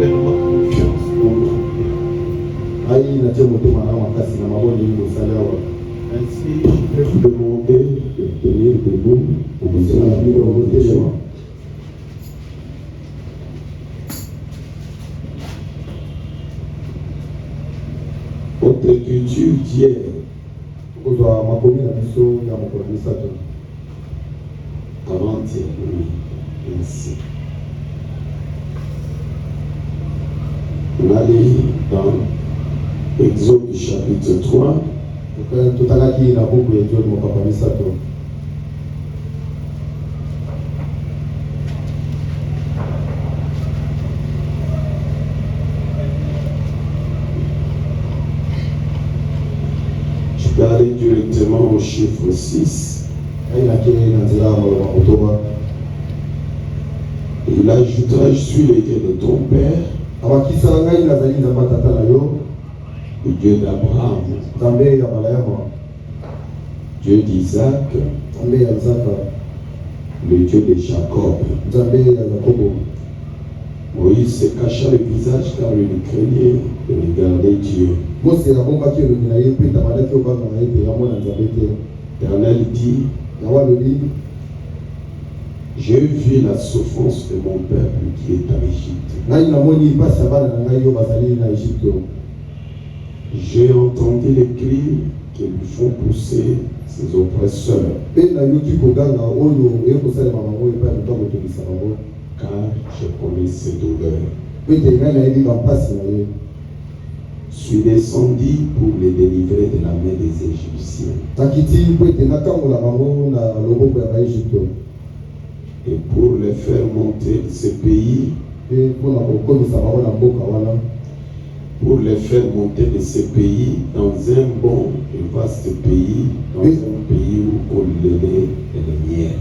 pleinement confiance pour moi. Ainsi, je vais vous demander de tenir debout pour vous aider. Votre écriture d'hier, avant-hier, oui, ainsi. On allait dans Exode chapitre 3. Je vais aller directement au chiffre 6. Il ajoutera, je suis le Dieu de ton père, le Dieu d'Abraham, Dieu d'Isaac, le Dieu de Jacob. Moïse se cacha le visage car il craignait de regarder Dieu. L'Éternel dit, j'ai vu la souffrance de mon peuple qui est en Égypte. J'ai entendu les cris qui lui font pousser ses oppresseurs. Car je connais ses douleurs. Je suis descendu pour les délivrer de la main des Égyptiens. Et pour les faire monter de ce pays, pour les faire monter de ce pays dans un bon et vaste pays, dans un pays où on le lait et le miel.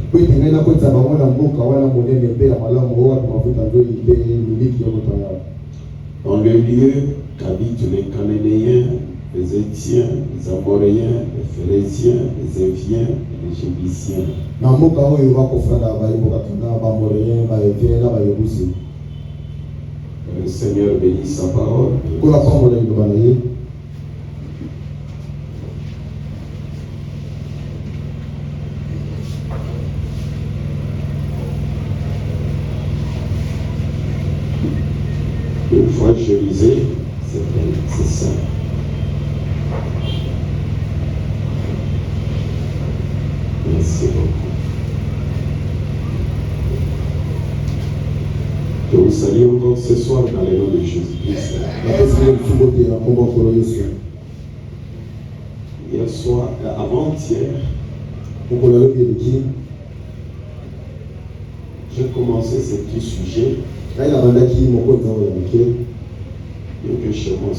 Dans le lieu qu'habitent les Cananéens, les Étiens, les Amoréens, les Phéréziens, les Éviens et les Jébusiens. Le Seigneur bénit sa parole. Une fois que je lisais, c'est ça. Merci beaucoup. Je vous salue encore ce soir dans le nom de Jésus-Christ. Hier soir, avant-hier, j'ai commencé ce petit sujet.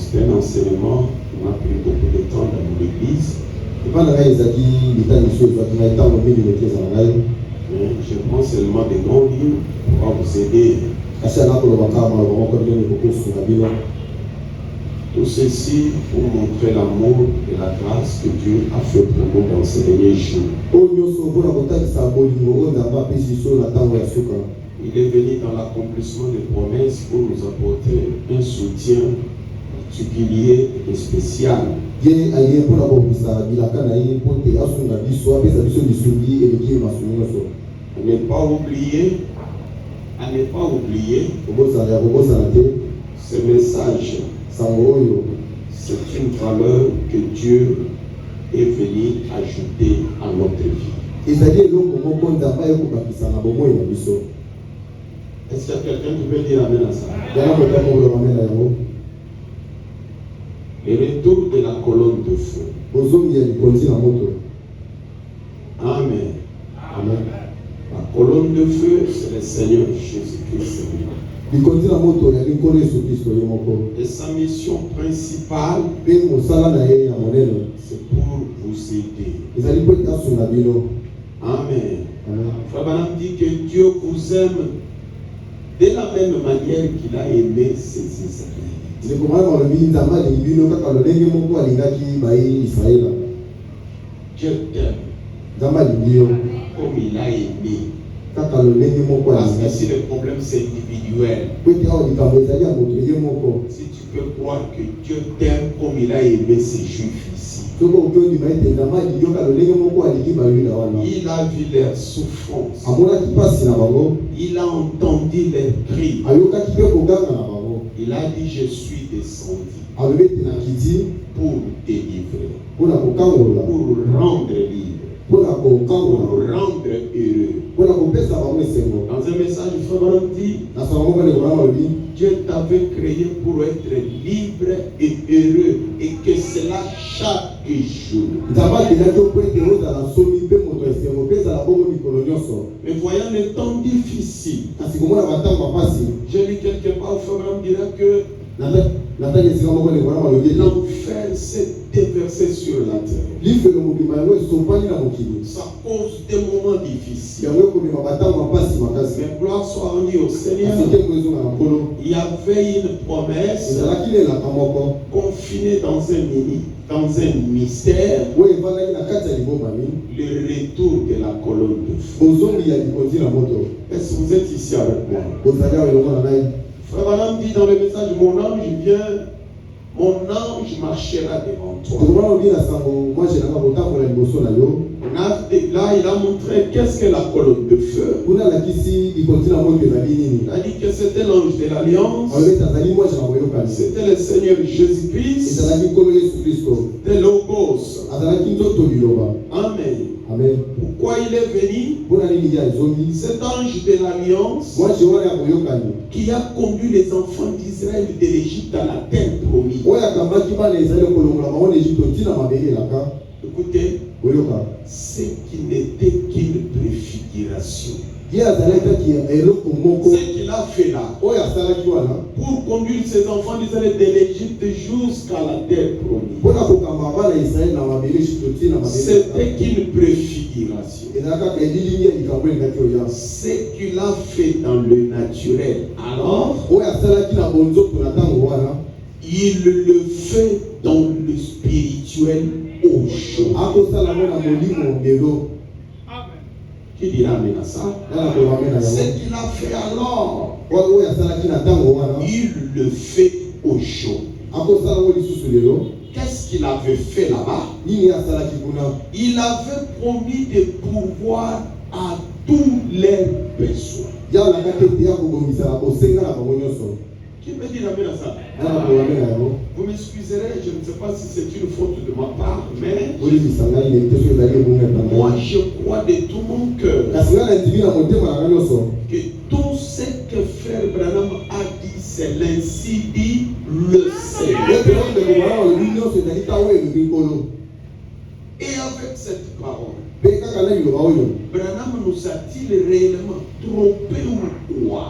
C'était un enseignement qui m'a pris beaucoup de temps dans l'église. Je prends seulement des grands livres pour vous aider. Tout ceci pour montrer l'amour et la grâce que Dieu a fait pour nous dans ces derniers jours. Il est venu dans l'accomplissement des promesses pour nous apporter un soutien particulier et spécial. À ne pas oublier ce message. C'est une valeur que Dieu est venu ajouter à notre vie. Est-ce qu'il y a quelqu'un qui peut dire amen à ça? Le retour de la colonne de feu. Amen. Amen. La colonne de feu, c'est le Seigneur Jésus-Christ. Et sa mission principale, c'est pour vous aider. Amen. Frère Branham dit que Dieu vous aime de la même manière qu'il a aimé ses Israélites. Dieu t'aime comme il a aimé. Parce que si le problème c'est individuel, si tu peux croire que Dieu t'aime comme il a aimé ces juifs ici, il a vu leurs souffrances, il a entendu leurs cris, il a dit je suis descendu pour délivrer, pour rendre libre, pour rendre heureux. Dans un message, frère Branham dit, Dieu t'avait créé pour être libre et heureux, et que cela chaque jour. Mais voyant les temps difficiles, je lis quelque part, frère Branham dira que l'enfer s'est déversé sur la terre. Ça cause des moments difficiles. Mais gloire soit rendue au Seigneur. Il y avait une promesse confinée dans un mystère. Le retour de la colonne de feu. Est-ce que vous êtes ici avec moi? Frère Branham dit dans le message, mon ange marchera devant toi. Là, il a montré qu'est-ce que la colonne de feu. Il a dit que c'était l'ange de l'Alliance. C'était le Seigneur Jésus-Christ. C'était Logos. Amen. Amen. Pourquoi il est venu? Cet ange de l'Alliance qui a conduit les enfants d'Israël de l'Égypte à la terre promise. Écoutez, ce qui n'était qu'une préfiguration. Ce qu'il a fait là, pour conduire ses enfants d'Israël de l'Égypte jusqu'à la terre promise, c'était qu'une préfiguration. Ce qu'il a fait dans le naturel, alors il le fait dans le spirituel aujourd'hui. Qui dira amen à ça? Ce qu'il a fait alors, il le fait aujourd'hui. Qu'est-ce qu'il avait fait là-bas? Il avait promis de pourvoir à tous leurs besoins. Qui me dit amen à ça? Vous m'excuserez, je ne sais pas si c'est une faute de ma part, mais moi je crois de tout mon cœur que tout ce que frère Branham a dit, c'est l'ainsi dit le Seigneur. Et avec cette parole, Branham nous a-t-il réellement trompé ou quoi?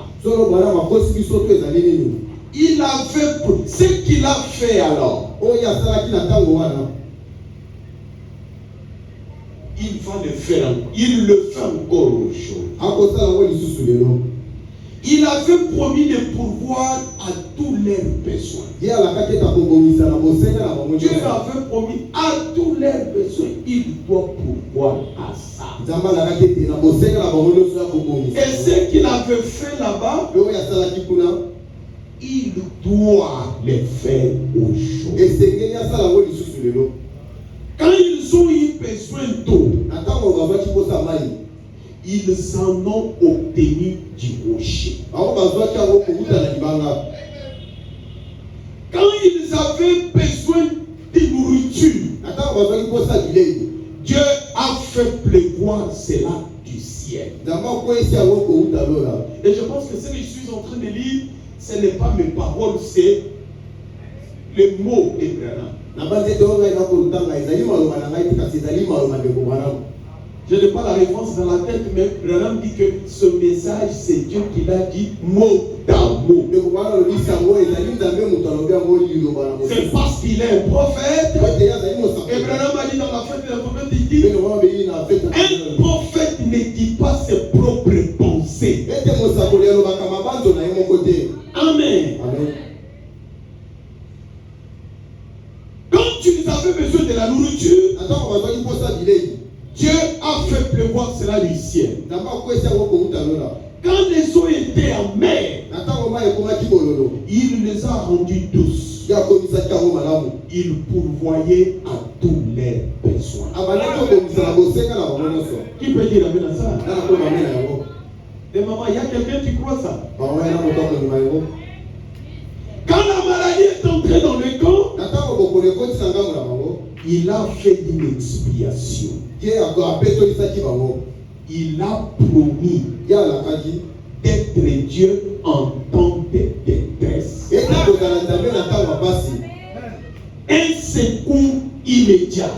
Il avait ce qu'il a fait alors. Il va le faire. Il le fait encore aujourd'hui. Il avait promis de pourvoir à tous leurs besoins. Dieu avait promis à tous leurs besoins. Il doit pourvoir à ça. Et ce qu'il avait fait là-bas, il doit le faire aujourd'hui. Quand ils ont eu besoin d'eau, ils en ont obtenu du rocher. Quand ils avaient besoin de nourriture, Dieu a fait pleuvoir cela du ciel. Et je pense que ce que je suis en train de lire, ce n'est pas mes paroles, c'est les mots d'Abraham. Je n'ai pas la réponse dans la tête, mais Branham dit que ce message, c'est Dieu qui l'a dit mot d'amour. C'est parce qu'il est un prophète. Et Branham a dit dans la fête de la prophète, il dit un prophète ne dit pas ses propres pensées. Amen. Quand tu avais besoin de la nourriture, Dieu a fait pleuvoir cela du ciel. Quand les eaux étaient amères, il les a rendues douces. Il pourvoyait à tous leurs besoins. Qui peut dire amen à ça? Et maman, il y a quelqu'un qui croit ça? Quand la maladie est entrée dans le camp, il a fait une expiation. Il a promis d'être Dieu en temps de détresse. Un secours immédiat.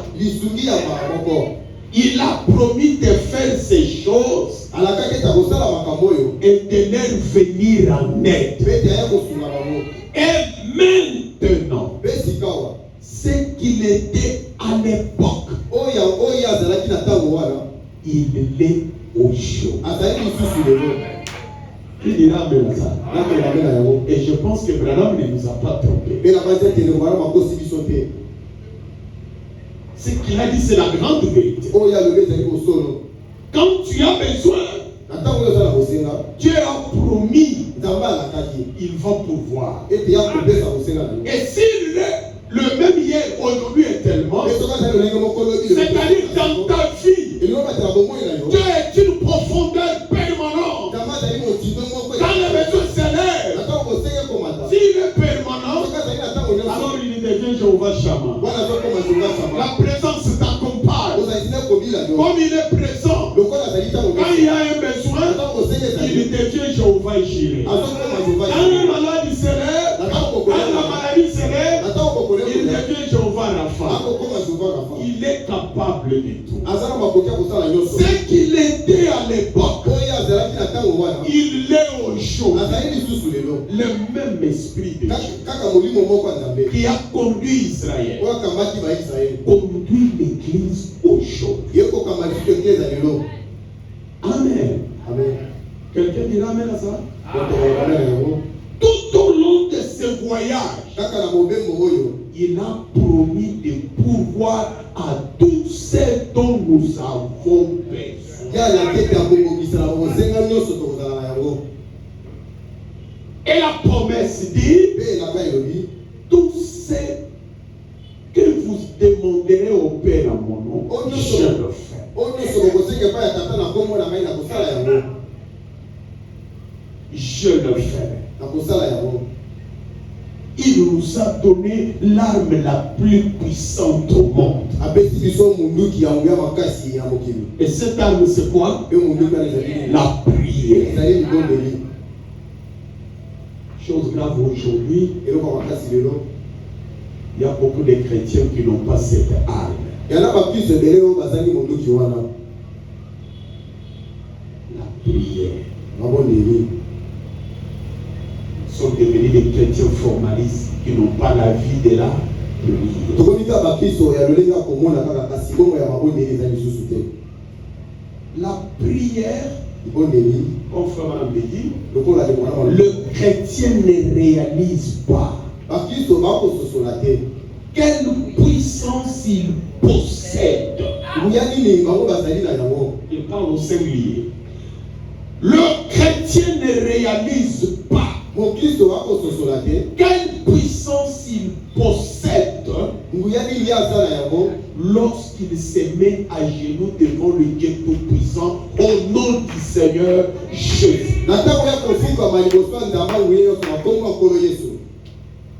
Il a promis de faire ces choses et de leur venir en aide. Et maintenant, ce qu'il était à l'époque, il est au chaud. Il dira amen à ça. Et je pense que Branham ne nous a pas trompé. Ce qu'il a dit, c'est la grande vérité. Quand tu as besoin, Dieu a promis, il va pouvoir. Et s'il est le même hier, aujourd'hui et tellement, c'est-à-dire dans ta vie, Dieu est une profondeur permanente. Quand les besoins s'élèvent, s'il est permanent, alors il devient Jéhovah Shammah. La présence t'accompagne. Comme il est présent, quand il y a un besoin, il devient Jéhovah Jireh. Quand la maladie s'élève, il devient Jéhovah Rapha. Il est capable de tout. Ce qu'il était à l'époque, il est au chaud. Le même esprit de Dieu qui a conduit Israël conduit l'église au chaud. Amen. Quelqu'un dira amen à ça? Tout au long de ce voyage, il a promis de pourvoir à tout ce dont nous avons besoin. Et la promesse dit, tout ce que vous demanderez au Père à mon nom, je le fais. Je le fais. Il nous a donné l'arme la plus puissante au monde. Et cette arme, c'est quoi? La prière. Chose grave aujourd'hui, il y a beaucoup de chrétiens qui n'ont pas cette arme. La prière. Sont devenus des chrétiens formalistes qui n'ont pas la vie de la prière. La prière, comme Frère dit, le chrétien ne réalise pas quelle puissance il possède. Il parle au singulier. Le chrétien ne réalise pas quelle puissance il possède lorsqu'il se met à genoux devant le Dieu Tout-Puissant au nom du Seigneur Jésus.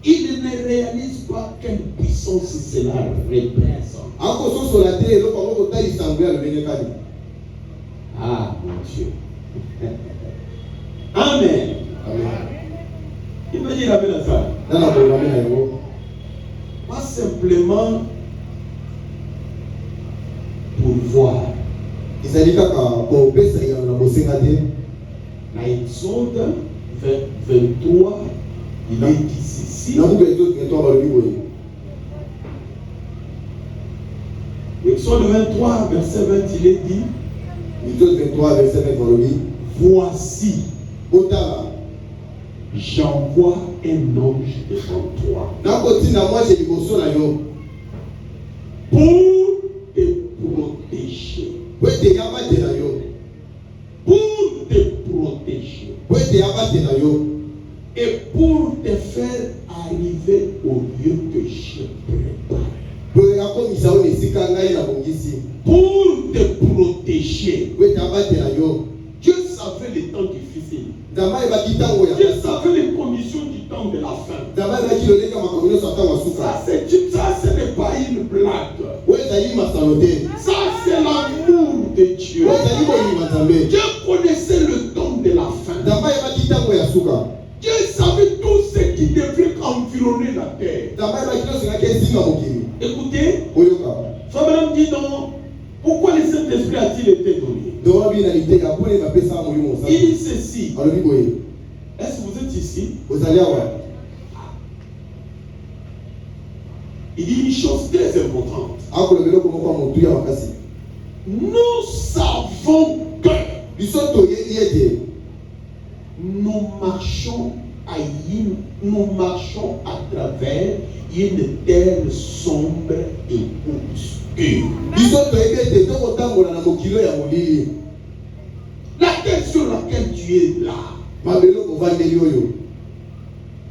Il ne réalise pas quelle puissance cela représente. Ah mon Dieu. Amen. Il me dit amen à ça. Pas simplement pour voir. Dans Exode 23, il est dit ceci. Exode 23, verset 20, il est dit. Exode 23, verset 20, voici, j'envoie un ange devant toi pour et pour te faire arriver au lieu que j'ai préparé. Pour te protéger. Dieu savait les temps difficiles. Dieu savait les conditions du temps de la fin. Ça, ce n'est pas une blague. Ça, c'est l'amour de Dieu. Dieu connaissait le temps de la fin. Dieu savait tout ce qui devait environner la terre. Écoutez, Fabian dit non. Pourquoi le Saint-Esprit a-t-il été donné? Il dit ceci. Est-ce que vous êtes ici? Il dit une chose très importante. Nous savons que nous marchons à travers une terre sombre et obscure. La terre sur laquelle tu es là,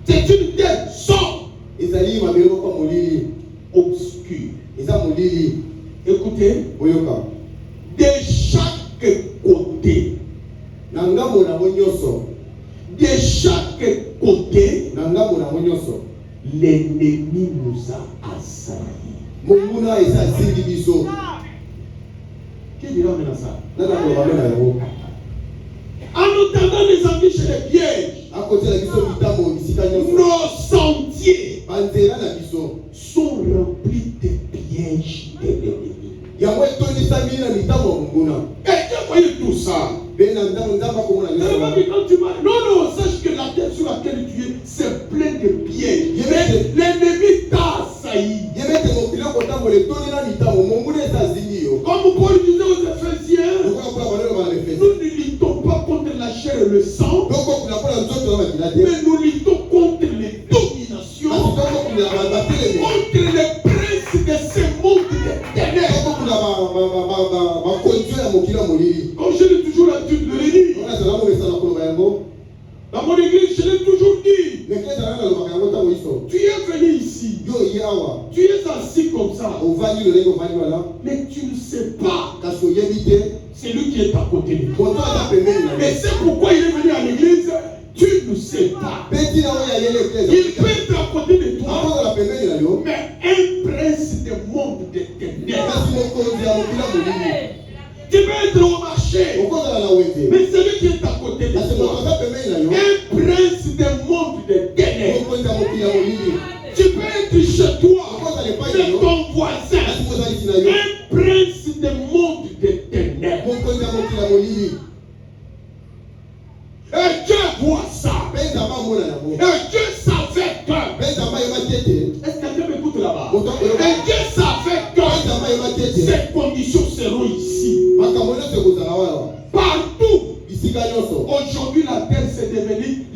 c'est une terre sombre, obscure. Écoutez, de chaque côté, l'ennemi nous a assaillis. Qui dira maintenant ça? En nous tendant les embûches et les pièges, nos sentiers sont remplis de pièges de l'ennemi. Et Dieu voyait tout ça. Non, sache que la terre sur laquelle tu es, c'est plein de pièges. L'ennemi t'a assailli. Comme Paul disait aux Éphésiens, nous ne luttons pas contre la chair et le sang, mais nous luttons contre les dominations, contre les princes de ce monde de ténèbres. Comme je l'ai toujours l'habitude de le dire, dans mon église, je l'ai toujours dit. Tu es venu ici. Tu es assis comme ça. Mais tu ne sais pas. C'est lui qui est à côté de toi. Mais c'est pourquoi il est venu à l'église. Tu ne sais pas. Il peut être à côté de toi. Mais un prince du monde de ténèbres. Tu peux être au marché. Mais celui qui est à côté de toi. Un prince du monde de ténèbres. Tu peux être chez toi. Mais ton voisin. Un prince du monde de ténèbres. Et Dieu voit ça. Et Dieu savait que. Est-ce que quelqu'un m'écoute là-bas? Et Dieu savait que ces conditions seront ici. Partout. Aujourd'hui, la terre s'est devenue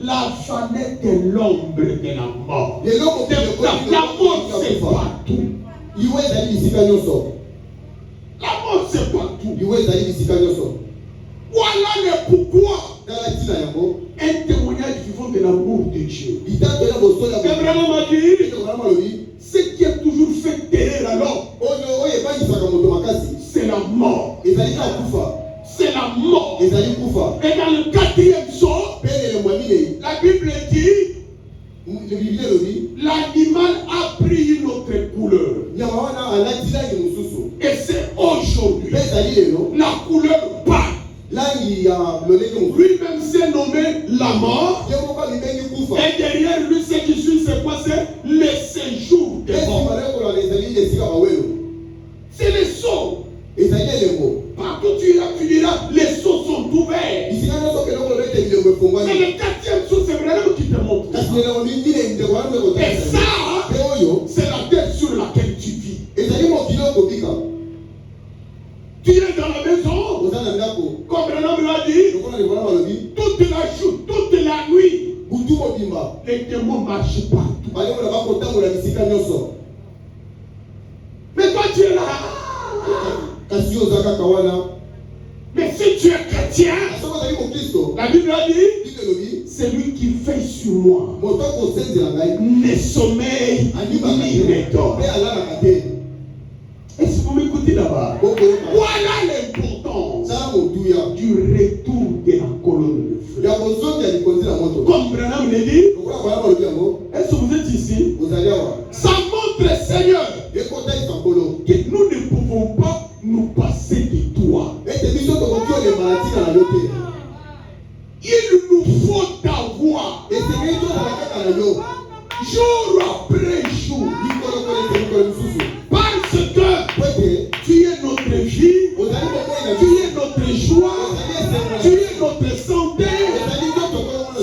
la vallée de l'ombre de la mort. La mort, c'est partout. La mort, c'est partout. Voilà le pourquoi. Un témoignage vivant de l'amour de Dieu. Abraham a dit, ce qui est toujours fait terreur alors, c'est la mort. C'est la mort. Et dans le 4e psaume, la Bible dit, l'animal a pris une autre couleur. Et c'est aujourd'hui la couleur pâle. Lui-même s'est nommé la mort. Et derrière lui, ce qui suit, c'est quoi? C'est le séjour des morts. C'est les sceaux. Partout tu iras, tu diras, les sceaux sont ouverts. Mais le 4e sceau, c'est vraiment qui te montre. Et ça, c'est la terre sur laquelle tu vis. Tu es dans la maison, comme Branham l'a dit, toute la nuit, les démons marchent partout. Mais toi tu es là. Mais si tu es chrétien, la Bible a dit, c'est lui qui veille sur moi. Ne sommeille ni ne dort. Est-ce que vous m'écoutez là-bas? Voilà l'importance du retour de la colonne de feu. Comme Branham l'a dit, est-ce que vous êtes ici? Ça montre, Seigneur, que nous ne pouvons pas nous passer de toi. Il nous faut t'avoir jour après jour. Parce que tu es notre vie, tu es notre joie, tu es notre santé,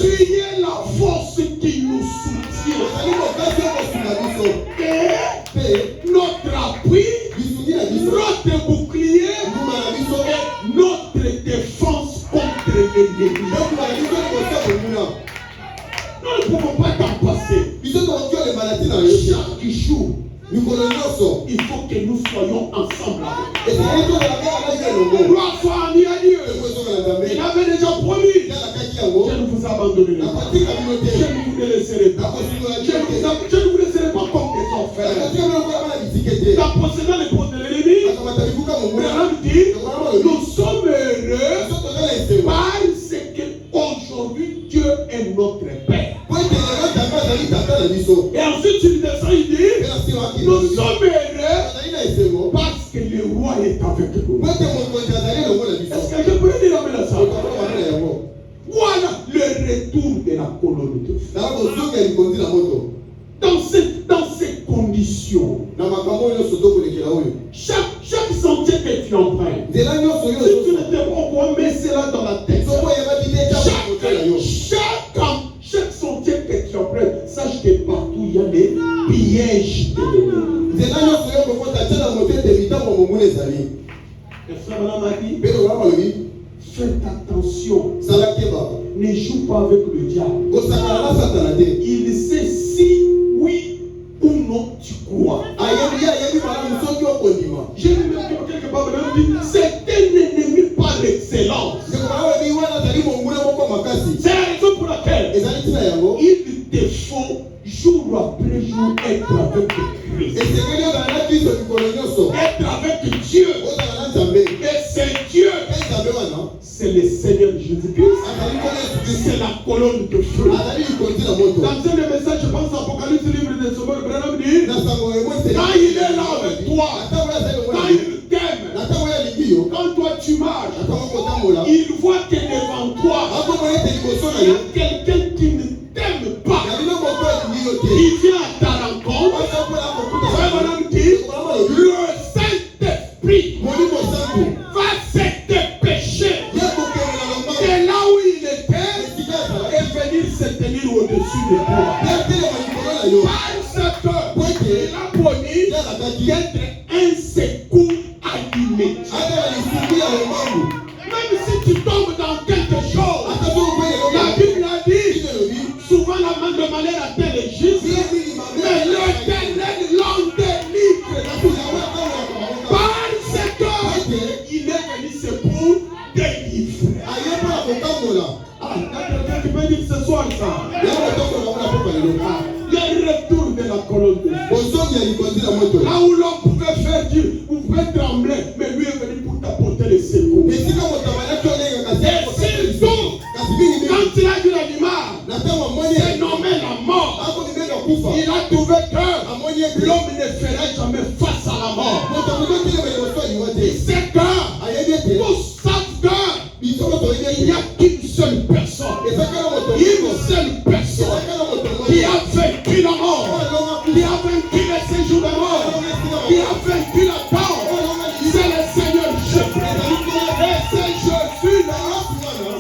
tu es la force qui nous soutient. Et notre appui, notre bouclier, et notre défense contre l'ennemi. Nous ne pouvons pas t'en passer. Chaque jour, il faut que nous soyons ensemble. Gloire soit à Dieu. Il avait déjà promis. Je ne vous abandonnerai pas. Je ne vous laisserai pas. Je ne vous laisserai pas comme des orphelins. En possédant les postes de l'ennemi, Branham dit, nous sommes heureux parce qu'aujourd'hui Dieu est notre Père. Et ensuite il descend, il dit, nous sommes heureux parce que le roi est avec nous. Est-ce que je pourrais dire amen à ça? Voilà le retour de la colonne de feu. Dans ces conditions, chaque sentier que tu empruntes, si tu n'étais pas au courant, mets cela dans la tête. Chaque sentier que tu empruntes, sache que partout il y a des pièges de l'ennemi. Et frère Madame a dit, faites attention. Ne joue pas avec le diable. Il sait si oui ou non tu crois. J'ai vu même quelque part, c'est un ennemi par excellence. C'est la raison pour laquelle il te faut jour après jour être avec Christ. Être avec Dieu. Et c'est Dieu. C'est le Seigneur Jésus-Christ. C'est la colonne de feu. Dans un message, je pense à Apocalypse, livre de Samuel, Branham dit, quand il est là avec toi, quand il t'aime, quand toi tu marches, il voit que devant toi, il y a quelqu'un qui ne t'aime pas. Il vient à ta rencontre. Frère Madame dit, le Saint-Esprit va se dépêcher de là où il était et venir se tenir au-dessus de toi. Parce qu'il a promis d'être un secours à l'immédiat. Même si tu tombes dans quelque chose, la Bible a dit, souvent le malheur atteint les justes, mais l'Éternel l'en délivre. Parce qu'il est venu, c'est pour délivrer. Tu peux dire ce soir ça. Le retour de la colonne de feu. Là où l'homme pouvait faire Dieu, vous pouvez trembler, mais lui est venu pour t'apporter les secours. Et surtout, quand il a vu l'animal, c'est nommé la mort. Il a trouvé que l'homme ne ferait jamais face à la mort. C'est que nous savons qu'il n'y a qu'une seule personne. Une seule personne qui a vaincu la mort, qui a vaincu les séjours de mort, qui a vaincu la mort. C'est le Seigneur Jésus. Et c'est Jésus-là,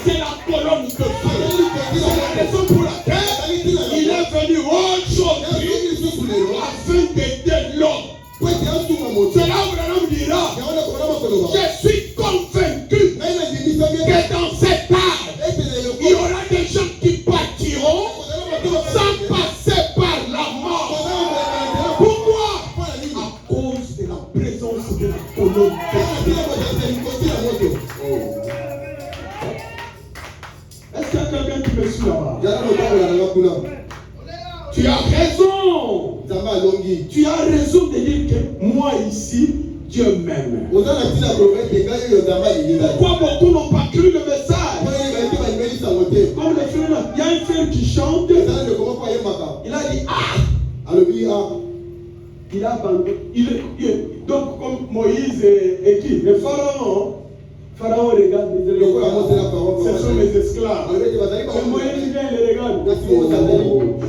c'est la colonne de feu. C'est la raison pour laquelle il est venu aujourd'hui afin d'aider l'homme. C'est là où l'homme dira, je suis convaincu que dans cette âge, il y aura des gens qui partiront sans passer par la mort. Pourquoi? À cause de la présence de la polo. Est-ce qu'il y a quelqu'un qui me suit là-bas? Tu as raison. Tu as raison de dire que moi ici, Dieu m'aime. Pourquoi beaucoup n'ont pas cru le message? Comme le frère, il y a un frère qui chante. Il a dit il a abandonné. Donc comme Moïse et qui? Le pharaon. Pharaon regarde, ce sont mes esclaves. Mais Moïse vient et les regarde.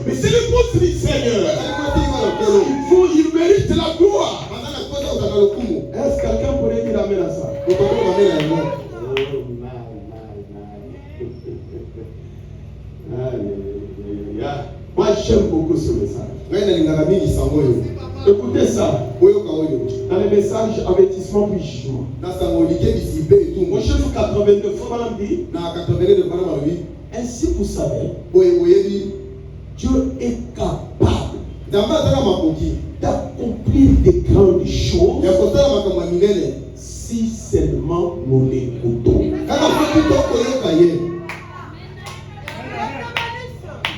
Mais c'est le poste du Seigneur. Il mérite la gloire. Est-ce que quelqu'un pourrait dire amen à ça? Moi j'aime beaucoup ce message. Écoutez ça. Dans les messages avertissement puis jugement. Au chapitre 82, Frère dit. Ainsi vous savez, Dieu est capable d'accomplir de grandes choses si seulement nous l'écoutons.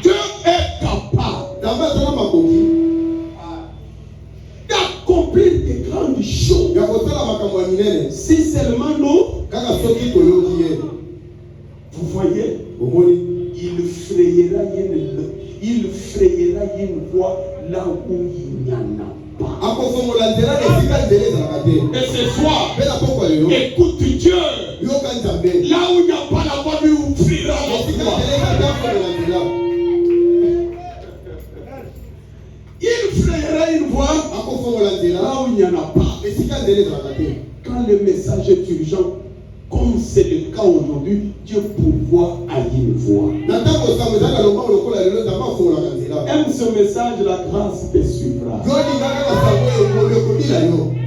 Dieu est capable d'accomplir de grandes choses si seulement nous. Vous voyez, il frayera une voie là où il n'y en a pas. Et ce soir, écoute Dieu. Là où il n'y a pas la voie, lui ouvrira la voie. Il frayera une voie là où il n'y en a pas. Quand le message est urgent, comme c'est le cas aujourd'hui, Dieu pourvoit à une voie. Aime ce message, la grâce te suivra.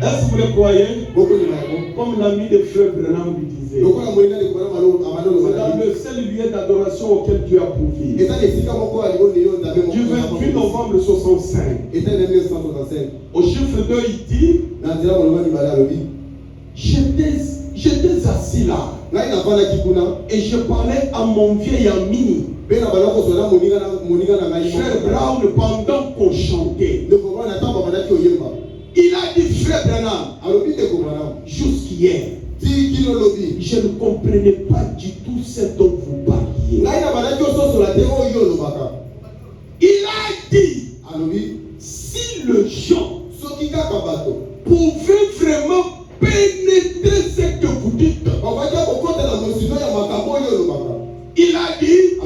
Est-ce que vous le croyez? Comme l'ami de Frère Branham lui disait, c'est dans le seul lieu d'adoration auquel Dieu a pourvu. Du 28 novembre 65. Au chiffre 2, il dit, j'étais assis là et je parlais à mon vieil ami Frère Brown pendant qu'on chantait. Il a dit Frère Branham, jusqu'hier, je ne comprenais pas du tout ce dont vous parliez. Il a dit, si le gens pouvaient vraiment pénétrer ce que vous dites, il a dit,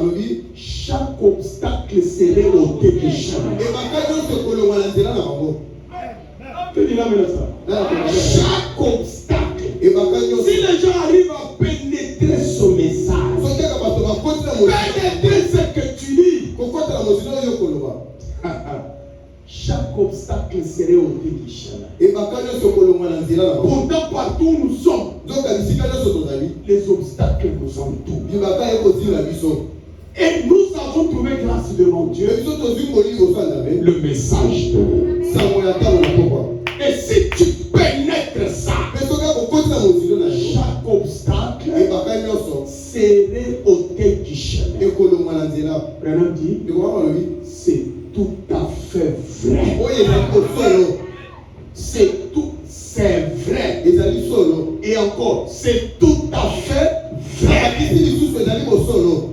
chaque obstacle serait ôté du chemin. Que dit la ça? Chaque obstacle. Si les gens arrivent à pénétrer ce message, pénétrer ce que tu dis, chaque obstacle serait ôté du chemin. Pourtant, partout où nous sommes, les obstacles nous entourent. Et nous avons trouvé grâce devant Dieu le message de Dieu. Et si tu pénètres ça, chaque obstacle serait ôté du chemin. Branham dit, c'est tout à fait vrai. C'est vrai. Et encore, c'est tout à fait vrai.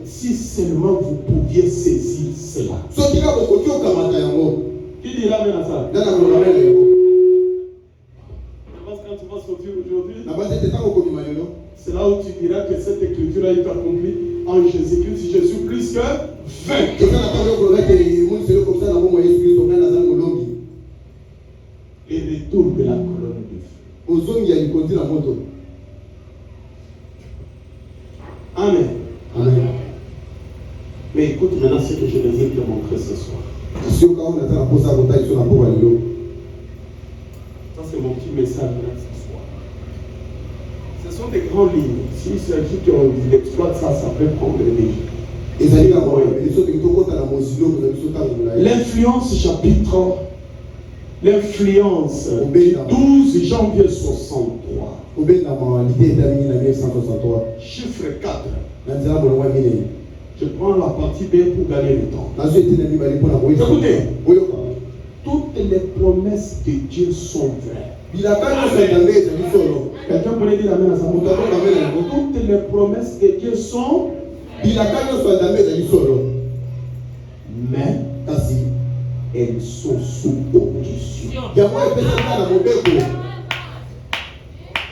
Si seulement vous pouviez saisir cela. Qui dit là maintenant ça? Quand tu vas sortir aujourd'hui, c'est là où tu diras que cette écriture a été accomplie en Jésus-Christ. Si je suis plus que 20. Et retour de la colonne de feu. Amen. Amen. Mais écoute maintenant ce que je désire te montrer ce soir. Ça c'est mon petit message là ce soir. Ce sont des grandes lignes. Si c'est qui exploite ça, ça peut prendre des lignes. L'influence chapitre L'influence du 12 janvier 63. Chiffre 4. Je prends la partie B pour gagner le temps. Écoutez, toutes les promesses de Dieu sont vraies. Quelqu'un pourrait dire amen à ça. Toutes les promesses de Dieu sont mais elles sont sous condition.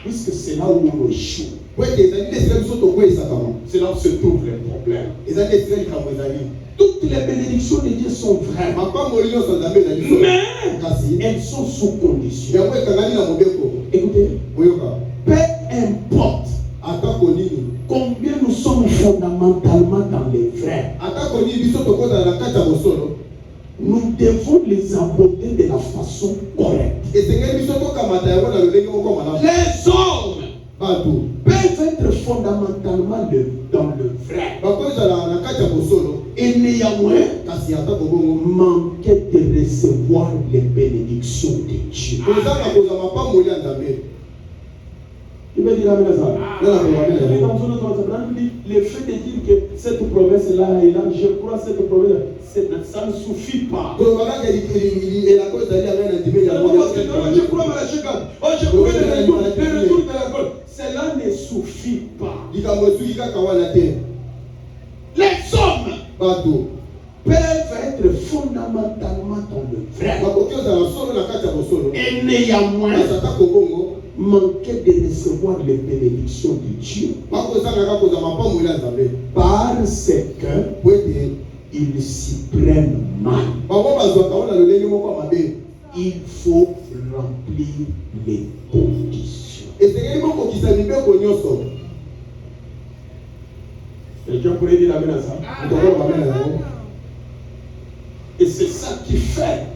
Puisque c'est là où on échoue. C'est là où se trouvent les problèmes. Toutes les bénédictions de Dieu sont vraies. Mais elles sont sous condition. Écoutez, peu importe combien nous sommes fondamentalement dans les vrais, nous devons les aborder de la façon correcte. Les hommes peuvent être fondamentalement dans le vrai et néanmoins manquer de recevoir les bénédictions de Dieu. Tu veux dire amen à ça? Le fait de dire que cette promesse-là, je crois que cette promesse, ça ne suffit pas. Je crois le retour de la gloire. Cela ne suffit pas. Les hommes peuvent être fondamentalement dans le vrai et néanmoins manquer de recevoir les bénédictions de Dieu parce qu'ils s'y prennent mal. Il faut remplir les conditions. Quelqu'un pourrait dire amen à ça? Et c'est ça qui fait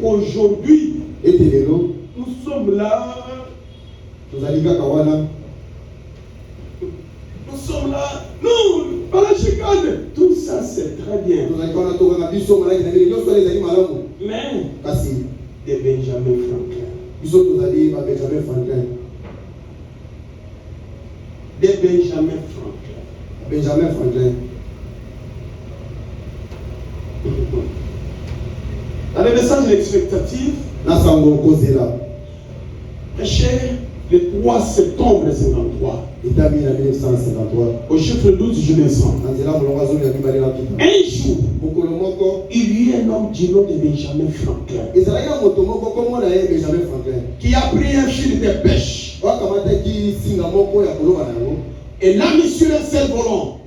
aujourd'hui nous sommes là. Nous sommes là. Nous, par la chicane. Tout ça, c'est très bien. Mais de Benjamin Franklin. De Benjamin Franklin. Dans les messages expectatifs, prêché le 3 septembre 1953. Au chiffre 12, je descends. Un jour, il y a un homme du nom de Benjamin Franklin qui a pris un fil de pêche et l'a mis sur un seul volant.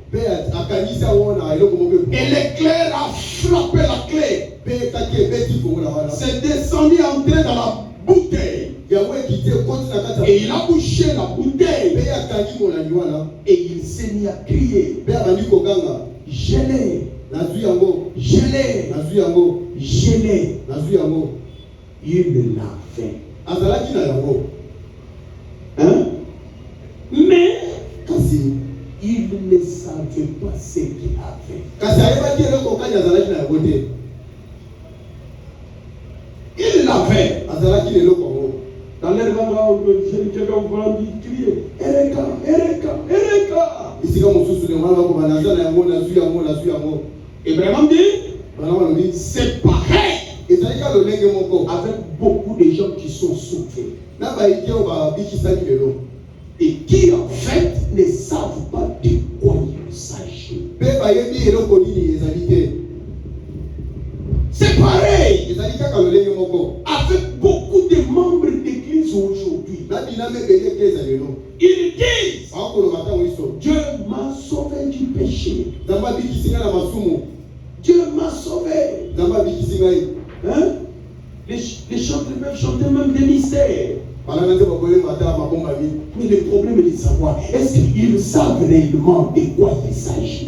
Et l'éclair a frappé la clé. C'est descendu, entré dans la bouteille. Et il a bouché la bouteille. Et il s'est mis à crier. Gelé. Gelé. Gelé. Il l'avait. Hein? Mais il ne savait pas ce qu'il avait. Il l'avait. Dans l'air, quelqu'un va crier Ereka, Ereka, Ereka. Et vraiment dit, c'est pareil avec beaucoup de gens qui sont sauvés et qui en fait ne savent pas de quoi il s'agit. C'est pareil avec beaucoup de membres d'église aujourd'hui. Ils disent Dieu m'a sauvé du péché. Dieu m'a sauvé. Hein? Les chanteurs peuvent chanter même des mystères. Mais le problème est de savoir, est-ce qu'ils savent réellement de quoi il s'agit?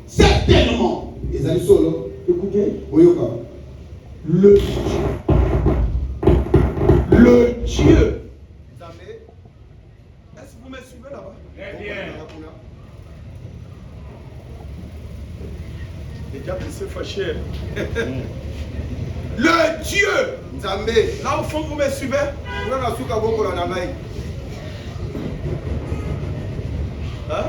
Certainement. Écoutez, le Dieu. Est-ce que vous me suivez là-bas? Très bien. diable s'est fâché. Le Dieu. Là au fond, vous me suivez? Hein?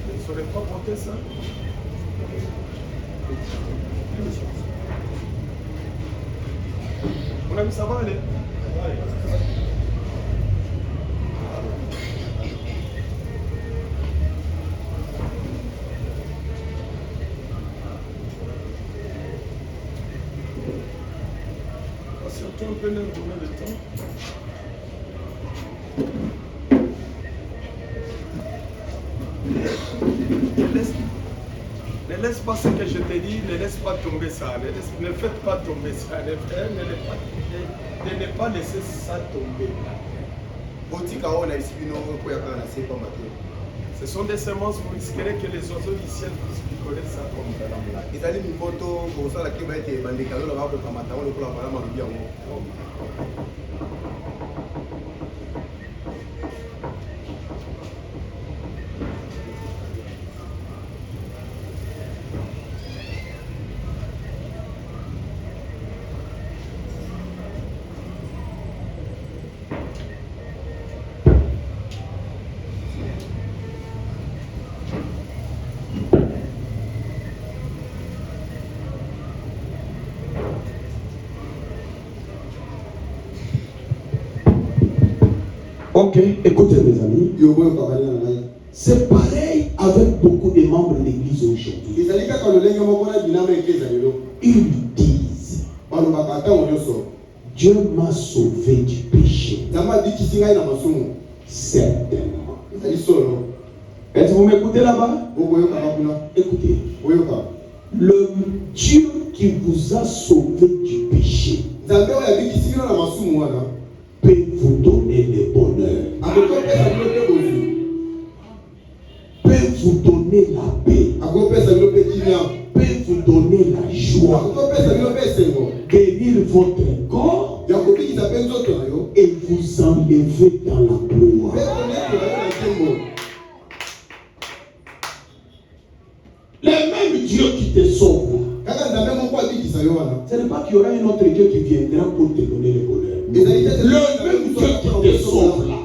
Je ne saurais pas porter ça. Mon ami, ça va aller? Surtout un peu leur donner le temps. Ne laisse pas ce que je te dis, ne laisse pas tomber ça. Ne faites pas tomber ça. Ne pas laisser ça tomber. Ce sont des semences, vous risquerez que les oiseaux du ciel puissent picoler ça comme de la Ok, écoutez mes amis. C'est pareil avec beaucoup de membres de l'église aujourd'hui. Ils disent, Dieu m'a sauvé du péché. Certainement. Est-ce que vous m'écoutez là-bas? Écoutez. Le Dieu qui vous a sauvé du péché peut vous donner le bonheur, peut vous donner la paix, peut vous donner la joie, guérir votre corps et vous enlever dans la gloire. Le même Dieu qui te sauve, ce n'est pas qu'il y aura un autre Dieu qui viendra pour te donner le bonheur. Le même Dieu qui te sauve là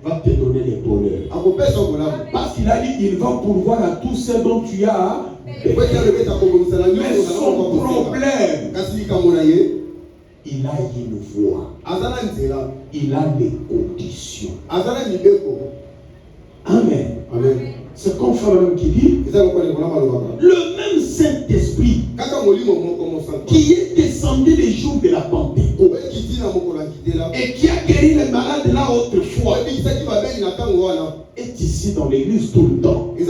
va te donner le bonheur. Parce qu'il a dit il va pourvoir à tout ce dont tu as. Mais son problème, il a une voix, il a des conditions. Amen. C'est comme Frère qui dit, le même Saint-Esprit qui est descendu les jours de la Pentecôte et qui a guéri les malades là autrefois est ici dans l'église tout le temps. Mais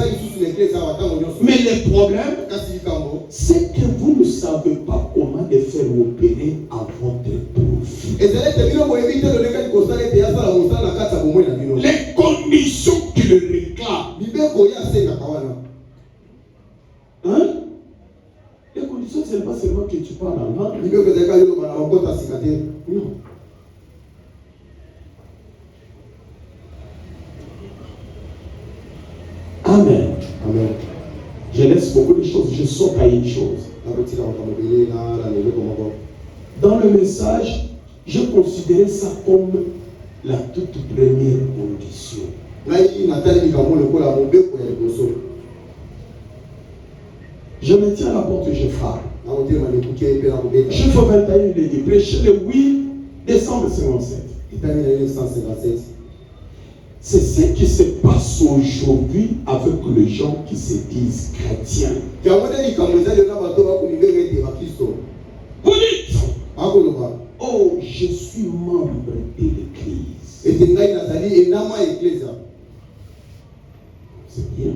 le problème, c'est que vous ne savez pas comment les faire opérer à votre profit. Les conditions qui le réclament. Hein? Les conditions, ce n'est pas seulement que tu parles en langue. Non. Amen. Amen. Je laisse beaucoup de choses, je saute à une chose. Dans le message, je considérais ça comme la toute première condition. Je me tiens à la porte et je frappe. Chiffre 21, il dit, prêchez le 8 décembre 57. C'est ce qui se passe aujourd'hui avec les gens qui se disent chrétiens. Vous dites, oh, je suis membre de l'église. C'est bien.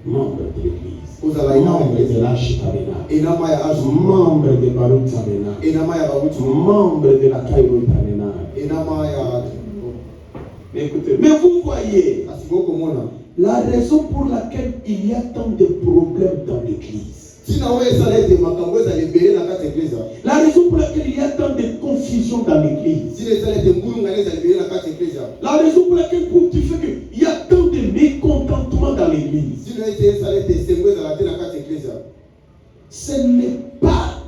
Membre de l'église. Membre de l'Ashtabena. Membre de Baruch Tabena. Membre de la Cairo Tabena. Écoutez, mais vous voyez la raison pour laquelle il y a tant de problèmes dans l'église. La raison pour laquelle il y a tant de confusion dans l'église. La raison pour laquelle tu fais qu'il y a tant l'église. Ce n'est pas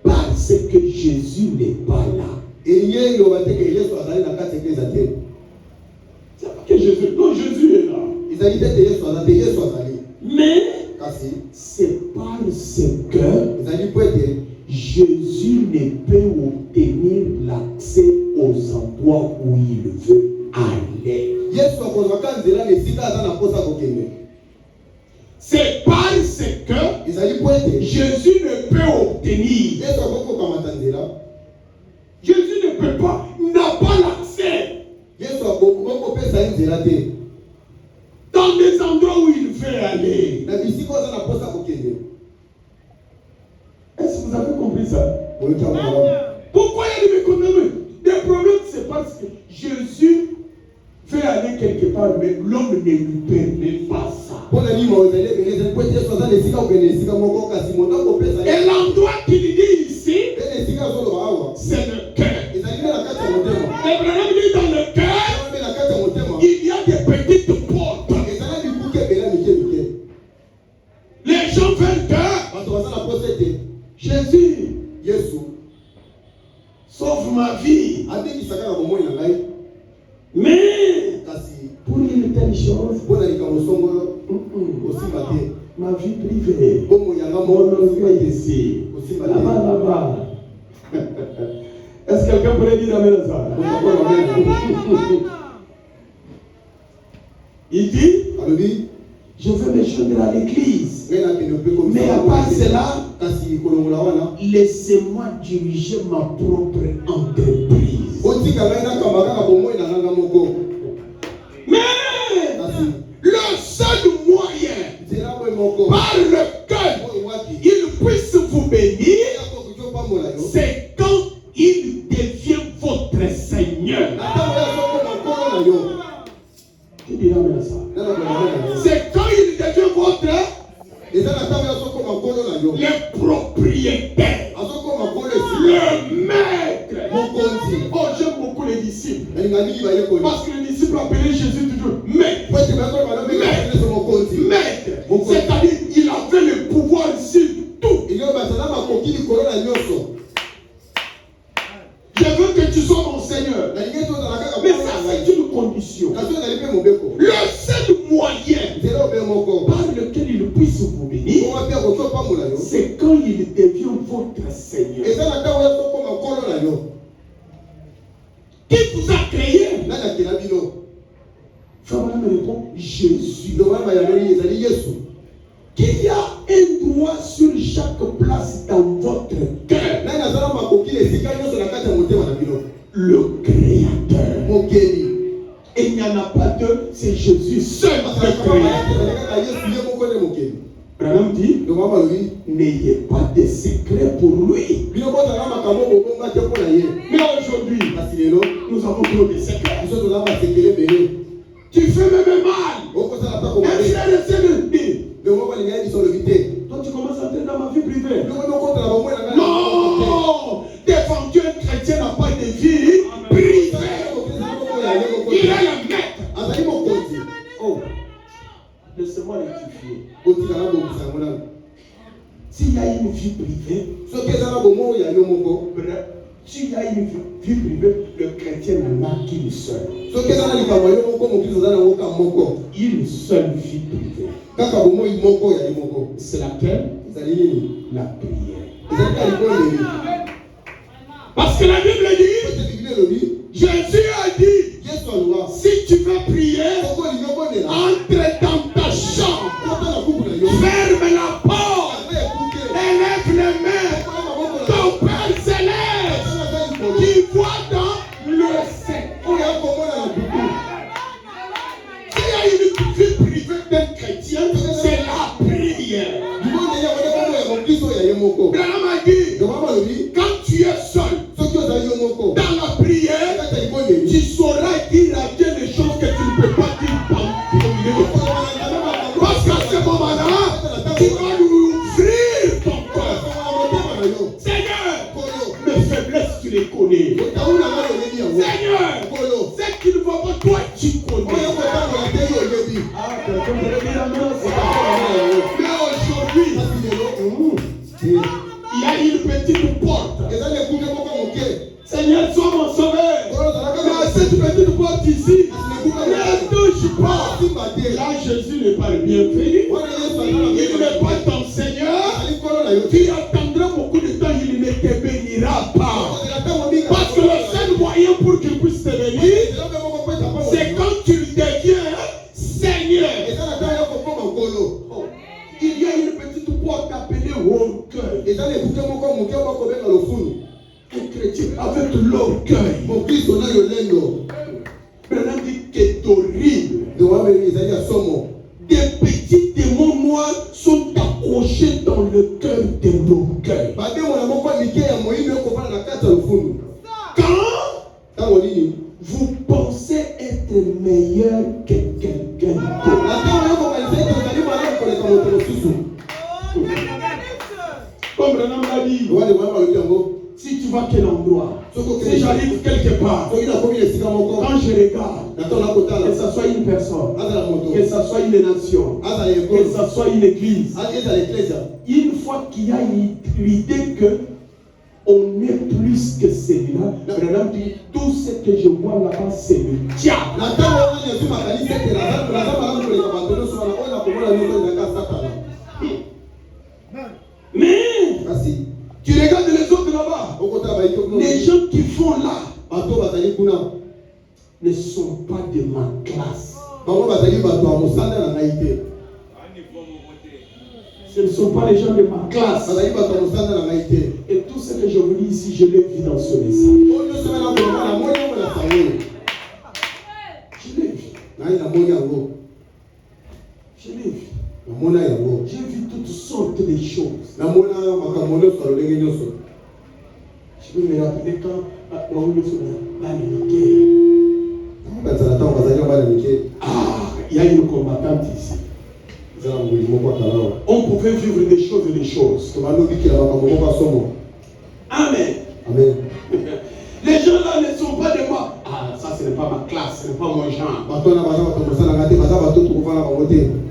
parce que Jésus n'est pas là. C'est pas que Jésus. Non, Jésus est là. Mais c'est parce que Jésus ne peut obtenir l'accès aux endroits où il veut aller. C'est parce que Jésus ne peut obtenir. Jésus ne peut pas, n'a pas l'accès dans des endroits où il veut aller. Est-ce que vous avez compris ça? Pourquoi il y a des problèmes? Des problèmes, c'est parce que Jésus veut aller quelque part, mais l'homme ne lui permet pas ça. Et l'endroit qu'il dit ici, c'est le cœur. Abraham dit dans le cœur, il y a des petites portes. Les gens veulent que Jésus sauve ma vie. Mais pour une telle chose, ma vie privée, mon orgueil ici, là-bas. Est-ce que quelqu'un pourrait dire amen à ça? Il dit, je veux me joindre à l'église. Mais à part cela, laissez-moi diriger ma propre entreprise. Mais le seul moyen par lequel il puisse vous bénir, c'est quand il devient votre Seigneur. Qui dira même ça? C'est quand il devient votre le propriétaire, le maître. Oh, j'aime beaucoup les disciples. Parce que les disciples appelaient Jésus toujours maître. Maître. C'est-à-dire qu'il avait le pouvoir sur tout. Je veux que tu sois mon Seigneur. Mais ça, c'est une condition. Le seul moyen par lequel il puisse vous bénir, c'est quand il devient votre Seigneur. Qui vous a créé? Femme me répond, Jésus. Qu'il y a un droit sur chaque place dans votre cœur. Le Créateur. Et il n'y en a pas deux, c'est Jésus seul le Créateur. Branham dit, n'ayez pas de secret pour lui. Mais aujourd'hui, nous avons trop de secrets. Tu fais même mal. Toi, tu commences à entrer dans ma vie privée. Non, défends-tu, un chrétien n'a pas de vie privée. Il est le maître. Oh, laissez-moi rectifier. S'il y a une vie privée, s'il y a une vie privée, le chrétien n'en a qu'une seule. Une seule vie privée. C'est laquelle? La prière. Parce que la Bible dit, Jésus a dit, si tu veux prier, entre dans ta chambre, ferme la porte, élève les mains, ton Père céleste, qui voit dans le secret. S'il y a une vie privée d'un chrétien, c'est la prière. Branham a dit, quand tu es seul, dans la prière, tu sauras dire à Dieu les choses que tu ne peux pas dire parce qu'à ce moment-là, tu vas lui ouvrir ton cœur. Seigneur, mes faiblesses, tu les connais. Seigneur, ce qui ne va pas, toi, tu connais. Ah, quelqu'un peut dire amen. Mais aujourd'hui, il y a une petite porte. Seigneur, sois mon sauveur. Mais cette petite porte ici, ne touche pas. Là, Jésus n'est pas le bienvenu. Il n'est pas ton Seigneur. Tu attendras beaucoup de temps, il ne te bénira pas. Parce que le seul moyen pour qu'il puisse te bénir, c'est quand tu deviens Seigneur. Il y a une petite porte appelée orgueil. Un chrétien avec l'orgueil. Maintenant dit que c'est horrible. Des petits démons noirs sont accrochés dans le cœur de l'orgueil. Quand vous pensez être meilleur que quelqu'un d'autre. Comme Branham l'a dit, si tu vas à quel endroit, si j'arrive quelque part, quand je regarde, que ce soit une personne, que ce soit une nation, que ce soit une église, une fois qu'il y a l'idée que on est plus que celui-là, Branham dit, tout ce que je vois là-bas, c'est le diable. Mais tu regardes les autres là-bas, les gens qui font là ne sont pas de ma classe. Ce ne sont pas les gens de ma classe. Et tout ce que je vous dis ici, je l'ai vu dans ce message. Je l'ai vu. Je l'ai vu. J'ai vu toutes sortes de choses. Je peux me rappeler quand il y a une combattante ici. On pouvait vivre des choses et des choses. Amen. Amen. Les gens là ne sont pas de moi. Ah, ça ce n'est pas ma classe, ce n'est pas mon genre.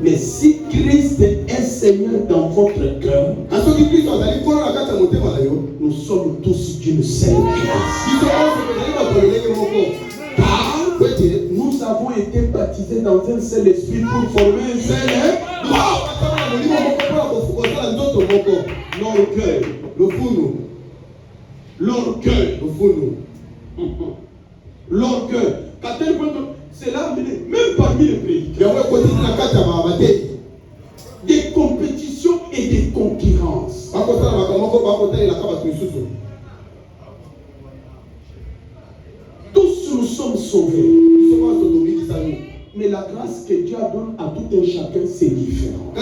Mais si Christ est Seigneur dans votre cœur, nous sommes tous d'une seule classe. Car nous avons été baptisés dans un seul esprit pour former un seul corps. L'orgueil. L'orgueil. L'orgueil. C'est là, même parmi les prédicateurs, des compétitions et des concurrences. Tous nous sommes sauvés. Mais la grâce que Dieu donne à tout un chacun, c'est différent.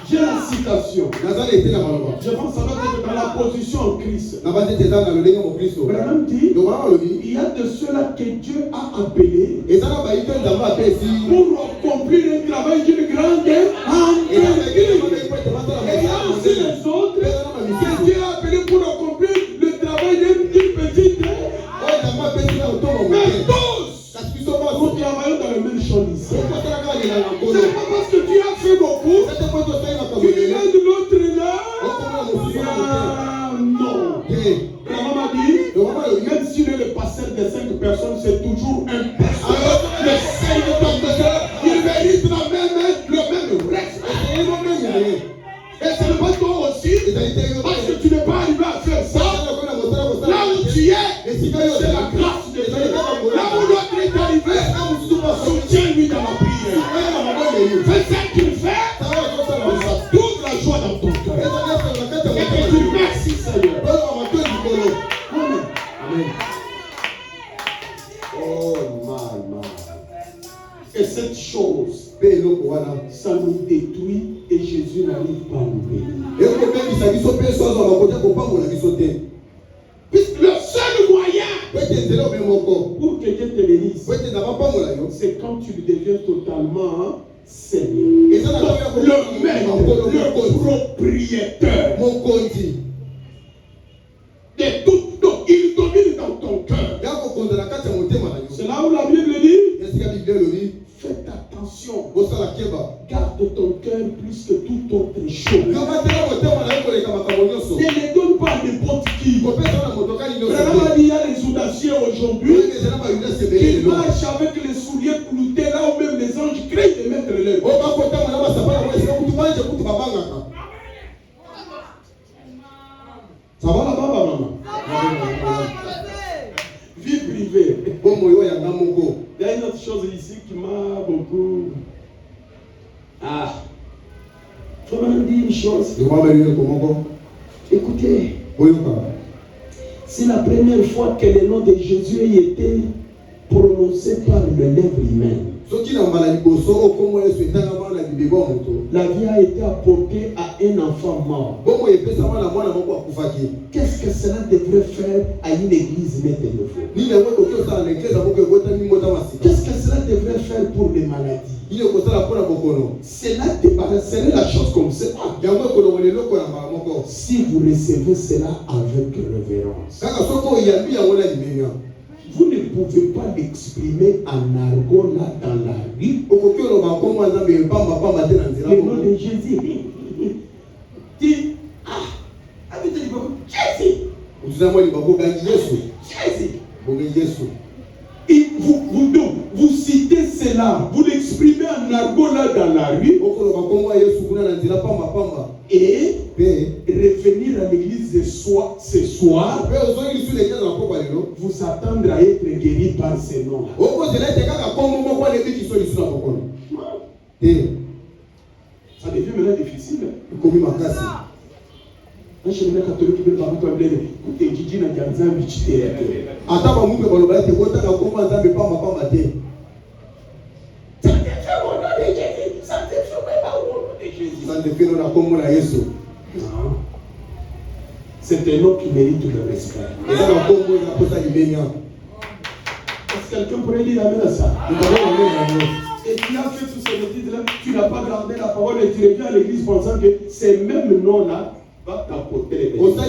J'ai la citation. Je pense que ça va être dans la position en Christ. Branham dit, il y a de ceux-là que Dieu a appelés pour accomplir le travail d'une grande entreprise. Et il y a aussi les autres que Dieu a appelés pour accomplir le travail d'une petite. Mais tous, nous travaillons dans le même champ ici. Ce n'est pas parce que tu as fait beaucoup, tu aides l'autre là. Non. Maman m'a dit, même s'il est le pasteur de 5 personnes, c'est toujours un pasteur. Le Seigneur, il mérite le même respect. Et ce n'est pas toi aussi, parce que tu n'es pas arrivé à faire ça. Là où tu es, c'est la grâce de Dieu. Là où l'autre est arrivé, soutiens-lui dans la prière. Fais ce qu'il fait, ça trouve la joie dans ton cœur. Et que tu merci Seigneur. Amen. Amen. Oh my. Et cette chose, ça nous détruit et Jésus n'arrive pas à nous bénir. Puisque le seul moyen pour que Dieu te bénisse, c'est quand tu deviens totalement Seigneur. Le maître, le propriétaire de tout, donc il domine dans ton cœur. C'est là où la Bible dit, Faites attention. Garde ton cœur plus que toute autre chose. Ne les donne pas à n'importe qui. Vraiment, il y a les audacieux aujourd'hui qui marchent avec les souliers cloutés là où même les anges craignent de mettre leur. Ça va là-bas, maman? Vie privée. Il y a une autre chose ici qui m'a beaucoup. Je vais vous dire une chose. Écoutez, c'est la première fois que le nom de Jésus a été prononcé par le lèvre humaine. La vie a été apportée à un enfant mort. Qu'est-ce que cela devrait faire à une église née de nouveau? Qu'est-ce que cela devrait faire pour les maladies? Cela débarrasserait la chose comme ça. Si vous recevez cela avec révérence, vous ne pouvez pas l'exprimer en argot là dans la rue. Le nom de Jésus. Dit, Jésus. Et vous citez cela, vous l'exprimez en argot là dans la rue. Et revenir à l'église ce soir, vous attendre à être guéri par ce nom. Ça devient maintenant difficile. Je suis catholique qui parle comme écoutez, Gigi n'a qu'un zambi chité. Attends, mon père, le tu vois, t'as comment un zambi pas ma femme. Ça te fait au nom de Jésus. C'est un nom qui mérite le respect. Est-ce que quelqu'un pourrait dire amen à ça? Et tu as fait tout ce titre-là, tu n'as pas gardé la parole et tu reviens à l'église pensant que ces mêmes noms-là va t'apporter les bénéfices.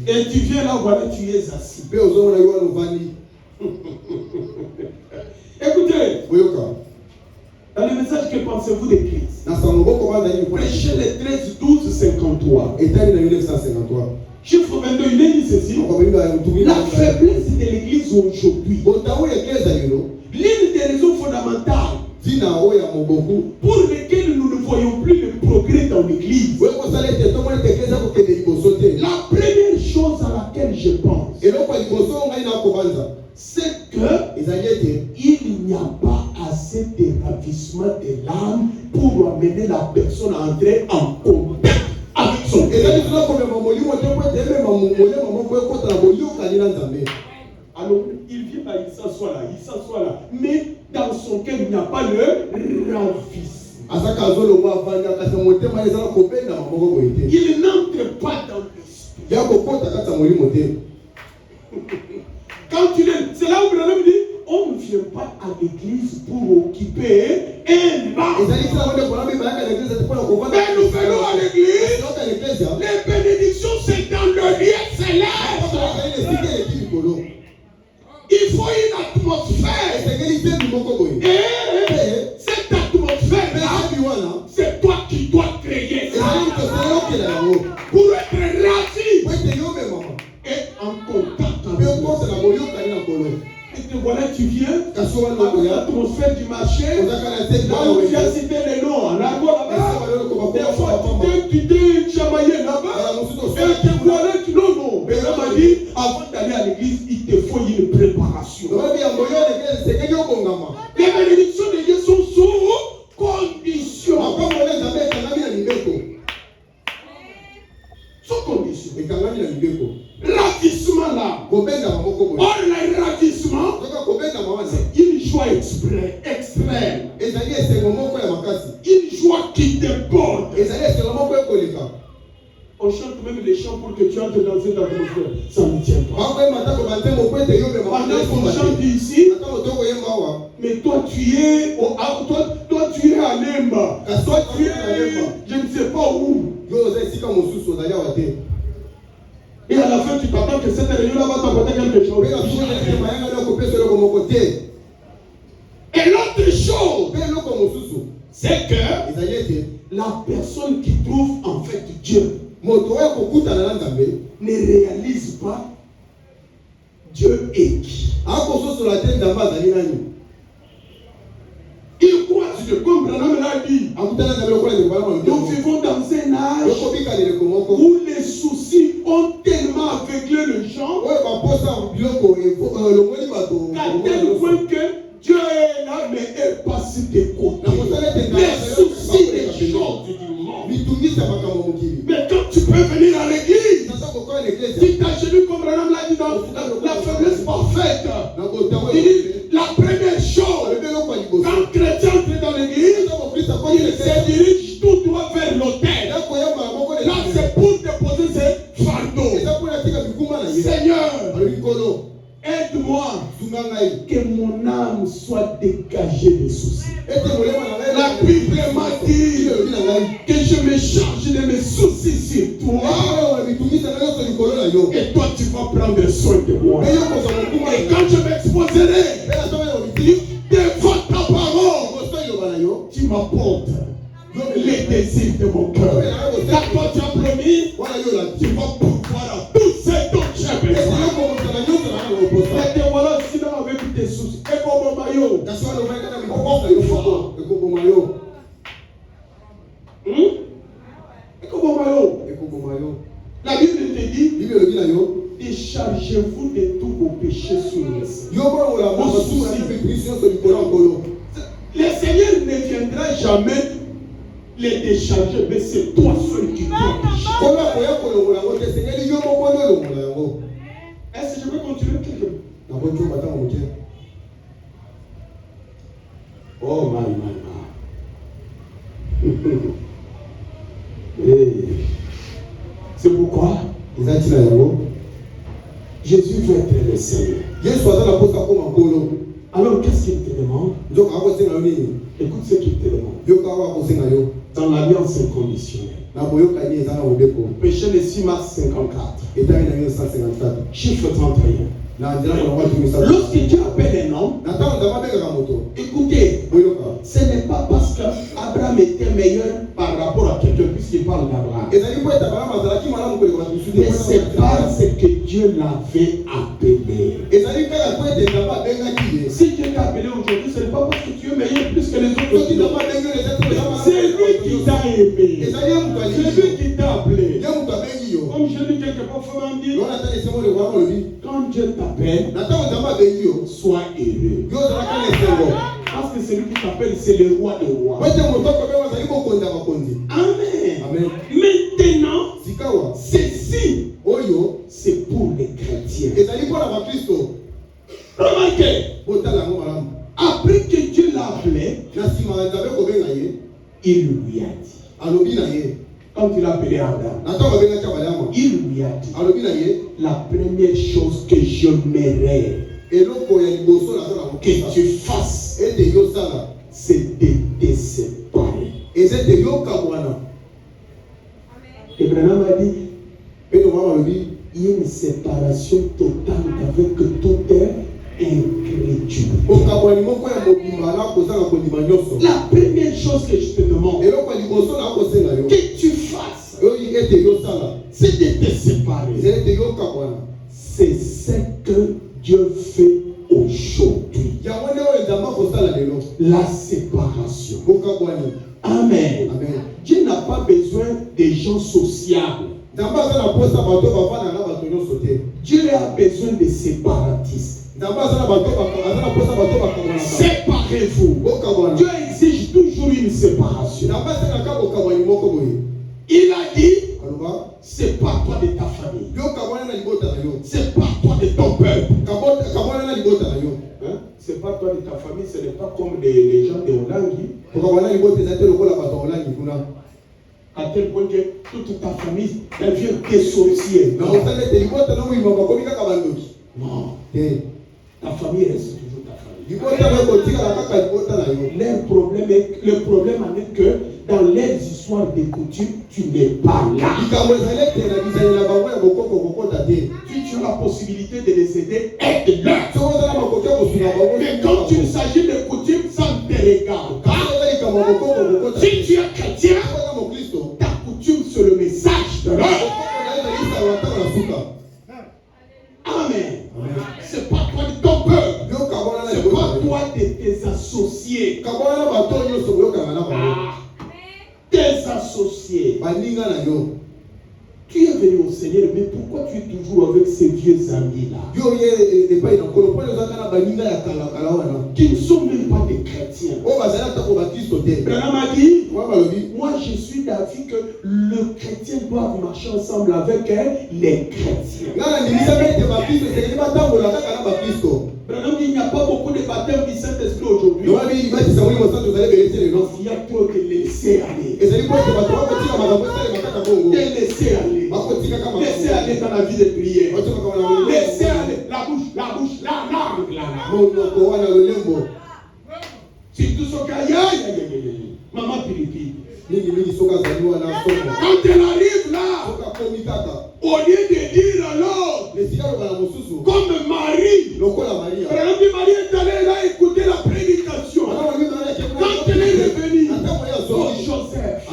Et tu viens là, voilà, tu es assis. Écoutez, dans le message, que pensez-vous de Christ? Prêchez les 13, 12, 53. Chiffre 22, il est dit ceci. La faiblesse de l'église aujourd'hui, l'une des raisons fondamentales pour lesquelles nous ne voyons plus le progrès dans l'église, la première chose à laquelle je pense, c'est qu'il n'y a pas assez de ravissement de l'âme pour amener la personne à entrer en contact avec son Dieu. Alors, il vient là, il s'assoit là. Mais dans son cœur, il n'y a pas le ravissement. Il n'entre pas dans l'esprit. Quand c'est là où Branham dit, on ne vient pas à l'église pour occuper un banc. Mais nous venons à l'église. Les bénédictions, c'est dans le lieu céleste. Il faut une atmosphère. Et cette atmosphère-là, c'est toi qui dois créer ça. Pour être ravi. Et en contact avec et te voilà, tu viens avec l'atmosphère du marché. Là où tu as cité les noms en argot là-bas. Des fois, tu t'es chamaillé là-bas. Et te voilà, non. Mais là, m'a dit, avant d'aller à l'église, il te faut une préparation. Les bénédictions de Dieu sont sous condition. Sous condition. Ravissement là. Or, le ravissement, c'est une joie extrême. Une joie qui déborde. On chante même des chants pour que tu entres dans cette atmosphère. Ça ne tient pas. Pendant qu'on chante ici, mais toi tu es à Nemba. Toi tu es, je ne sais pas où. Et à la fin, tu t'attends que cette réunion-là va t'apporter quelque chose. Et l'autre chose, c'est que la personne qui trouve en fait Dieu ne réalise pas Dieu est qui. Il croit Dieu, comme Branham l'a dit. Nous vivons dans un âge où les soucis ont tellement aveuglé les gens qu'à tel point que Dieu est là, mais est passé de côté. Les soucis des choses du monde. Mais quand tu peux venir à l'église, tu t'agenouilles comme Branham l'a dit dans la faiblesse parfaite. Il dit la première chose, quand un chrétien entre dans l'église, il se dirige tout droit vers l'autel. Là, c'est pour déposer ses fardeaux. Seigneur, aide-moi que mon âme soit dégagée des soucis. La Bible m'a dit que je me charge de mes soucis sur toi. Et toi, tu vas prendre soin de moi. Et quand je m'exposerai devant ta parole, tu m'apportes les désirs de mon cœur. Car toi, tu as promis, tu vas pouvoir à tout ce dont j'ai besoin. Et te voilà sinon avec tes soucis. Et comme maillot. La Bible te dit, déchargez-vous de tous vos péchés sur le Seigneur. Le Seigneur ne viendra jamais les décharger, mais c'est toi seul qui dois décharger. Est-ce que je peux continuer quelque chose? Oh my. C'est pourquoi Jésus veut être le Seigneur. Alors qu'est-ce qu'il te demande? Écoute ce qu'il te demande. Dans l'alliance inconditionnelle. Péché le 6 mars 54. Chiffre 31. Lorsque Dieu appelle un homme, écoutez, ce n'est pas parce qu'Abraham était meilleur par rapport à quelqu'un, puisqu'il parle d'Abraham. Mais c'est parce que Dieu l'avait appelé. Si Dieu t'a appelé aujourd'hui, ce n'est pas parce que tu es meilleur plus que les autres. C'est lui qui t'a aimé. C'est lui qui t'a appelé. Comme je dis quelque part, faut m'en dire. Quand Dieu t'appelle, sois heureux. Parce que celui qui t'appelle, c'est le roi des rois. Amen. Maintenant, ceci, c'est pour les chrétiens. Remarquez, après que Dieu l'a appelé, il lui a dit. Quand il a appelé Adam, il lui a dit, la première chose que j'aimerais que tu fasses, c'est de te séparer. Et Branham a dit, il y a une séparation totale avec toute incrédulité. La première chose que je te demande que tu fasses, c'est de te séparer. C'est ce que Dieu fait aujourd'hui. La séparation. Amen. Dieu n'a pas besoin des gens sociables. Dieu a besoin des séparatistes. Séparez-vous. Dieu exige toujours une séparation. Il a dit, sépare-toi de ta famille. Sépare-toi de ton peuple. Sépare-toi de ta famille, ce n'est pas comme les gens de Olangi. À tel point que toute ta famille devient des sorciers. Non. Ta famille reste toujours ta Le problème est que dans les histoires des coutumes, tu n'es pas là. Si tu as la possibilité de les aider, aide-leur. Mais quand il s'agit de coutumes, ça ne te regarde pas. Si tu es chrétien, ta coutume, c'est le message de l'heure. Amen. C'est pas toi de ton peuple. C'est pas toi de tes associés. Tes associés. Tu es venu au Seigneur, mais pourquoi tu es toujours avec ces vieux amis-là qui ne sont même pas des chrétiens? Branham a dit, moi je suis d'avis que le chrétien doit marcher ensemble avec les chrétiens. Branham dit, il n'y a pas beaucoup de baptêmes du Saint-Esprit aujourd'hui. Il y a trop de laisser aller. De laisser aller. Laissez aller dans la vie de prière. Laissez aller la bouche, la langue, la langue. C'est tout ce qu'il y a. Maman Pilipi. Quand elle arrive là, au lieu de dire alors, comme Marie, Marie est allée là écouter la prédication. Quand elle est revenue, oh Joseph,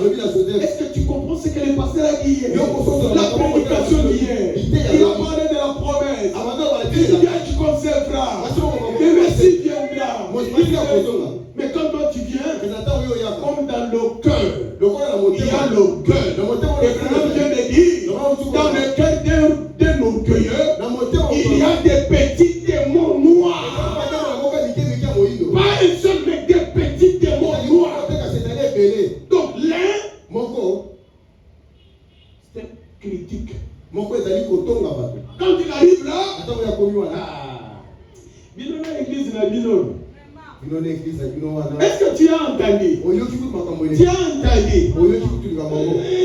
est-ce que tu comprends ce que le pasteur a dit hier? La prédication d'hier, il a parlé de la promesse. Il vient, tu conserveras. Le Messie viendra. Mais quand toi tu viens, comme dans le cœur, il y a le cœur. Et Branham vient de dire, dans le cœur d'un orgueilleux, il y a des petits démons noirs. Pas un seul, mais des petits démons noirs. Donc l'un, c'est critique. Quand il arrive là, l'église n'a pas. Est-ce que tu as entendu? Tu as entendu?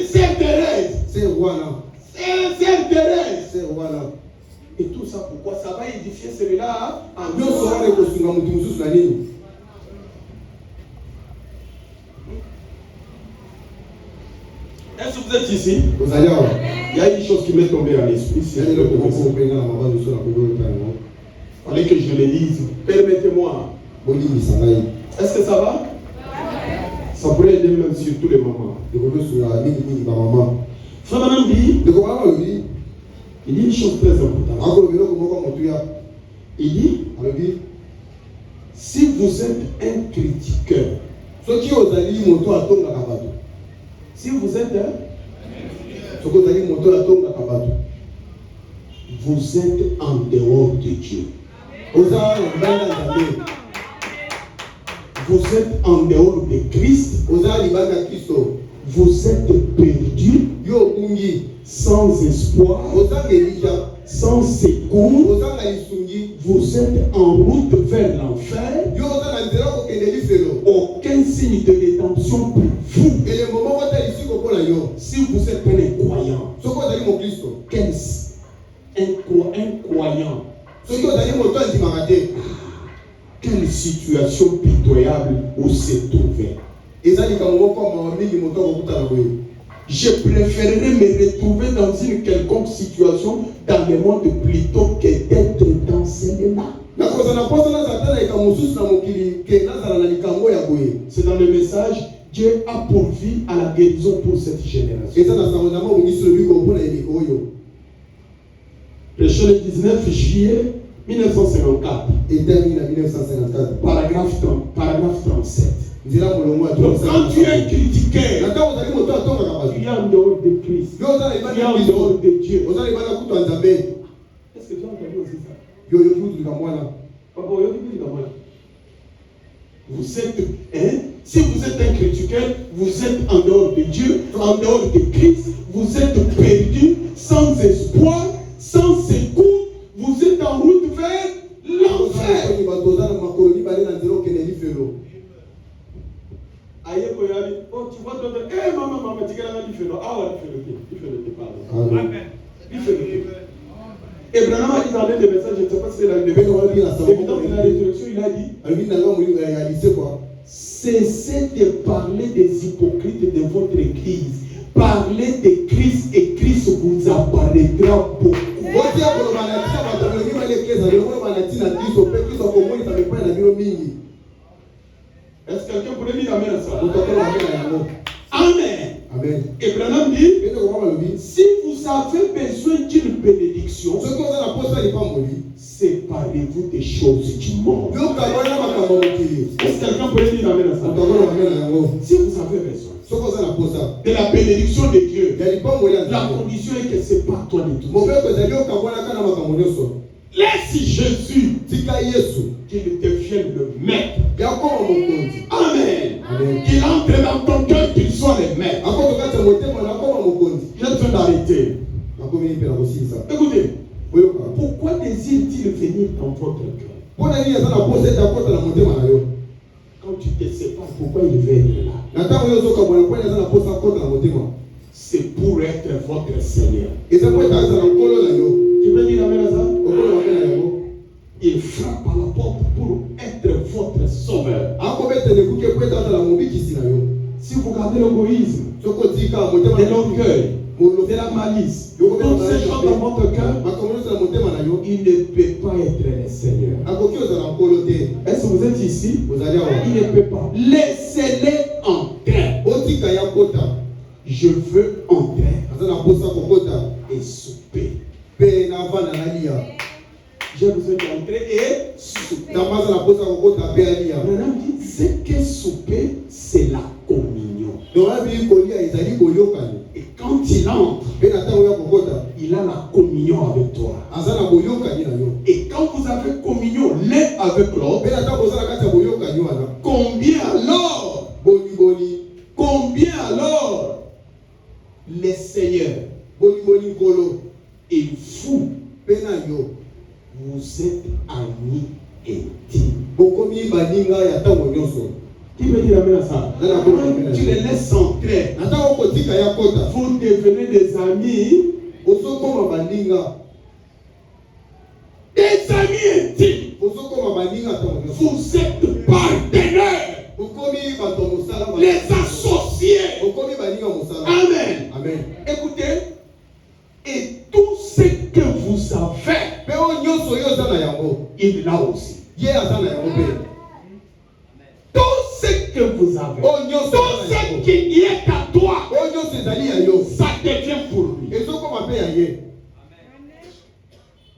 Sœur Thérèse. Sœur Thérèse. Et tout ça pourquoi? Ça va édifier celui-là. Est-ce que vous êtes ici? Il y a une chose qui m'est tombée à l'esprit. Il fallait que je le dise. Permettez-moi. Est-ce que ça va? Ça pourrait aider même surtout les mamans. Frère Branham dit, il dit une chose très importante. Il dit, si vous êtes un critiqueur, si vous êtes vous êtes en dehors de Dieu. Vous êtes en dehors de Christ. Vous êtes perdu, sans espoir, sans secours. Vous êtes en route vers l'enfer. Aucun signe de rédemption pour vous. Si vous êtes un incroyant, incroyant, quelle situation pitoyable où s'est trouvé. Je préférerais me retrouver dans une quelconque situation dans le monde plutôt que d'être dans celle-là. C'est dans le message, Dieu a pourvu à la guérison pour cette génération. Prêché le 19 juillet 1954. Paragraphe 37. Donc quand tu es critiqué, tu es en dehors de Christ, tu es en dehors de Dieu. Est-ce que tu as entendu aussi ça? Vous êtes, si vous êtes un critiqueur, vous êtes en dehors de Dieu, en dehors de Christ, vous êtes perdu, sans espoir, sans secours, vous êtes en route vers l'enfer. Oh, tu vois, maman, tu as dit, ah ouais, il fait le départ. Il fait le Et Branham a dit dans l'un des messages, je ne sais pas si c'est la évidence de la résurrection, il a dit cessez de parler des hypocrites de votre église. Parlez de Christ et Christ vous apparaîtra beaucoup. Est-ce que quelqu'un pourrait dire amen à ça? Amen. Amen. Et Branham dit, si vous avez besoin d'une bénédiction, séparez-vous des choses du monde. Est-ce que quelqu'un pourrait dire amen à ça? Si vous avez besoin de la bénédiction de Dieu, la condition est que ce n'est pas toi du tout. Laisse Jésus qu'il devienne le maître. Amen. Qu'il entre dans ton cœur, qu'il soit le maître. J'ai besoin d'arrêter. Écoutez, pourquoi désire-t-il venir dans votre cœur? Quand tu te sépares, pourquoi il veut être là? C'est pour être votre Seigneur. Tu veux dire amen à ça? Il frappe à la porte pour être votre sauveur. Si vous gardez l'égoïsme, de l'orgueil, de la malice, toutes ces choses dans votre cœur, il ne peut pas être le Seigneur. Est-ce que vous êtes ici? Il ne peut pas. Laissez-les entrer. Je veux entrer et souper. J'ai besoin d'entrer et souper. Maintenant, ce que souper, c'est la communion. Et quand il entre, il a la communion avec toi. Et quand vous avez communion l'un avec l'autre, combien alors les seigneurs et vous, vous êtes amis intimes. Qui veut dire amen à ça? Tu les laisses entrer. Vous devenez des amis. Des amis intimes. Vous êtes partenaires. Les associés. Amen. Écoutez. Et tout ce que vous avez, il l'a aussi. Tout ce que vous avez, tout ce qui est à toi, ça devient pour lui.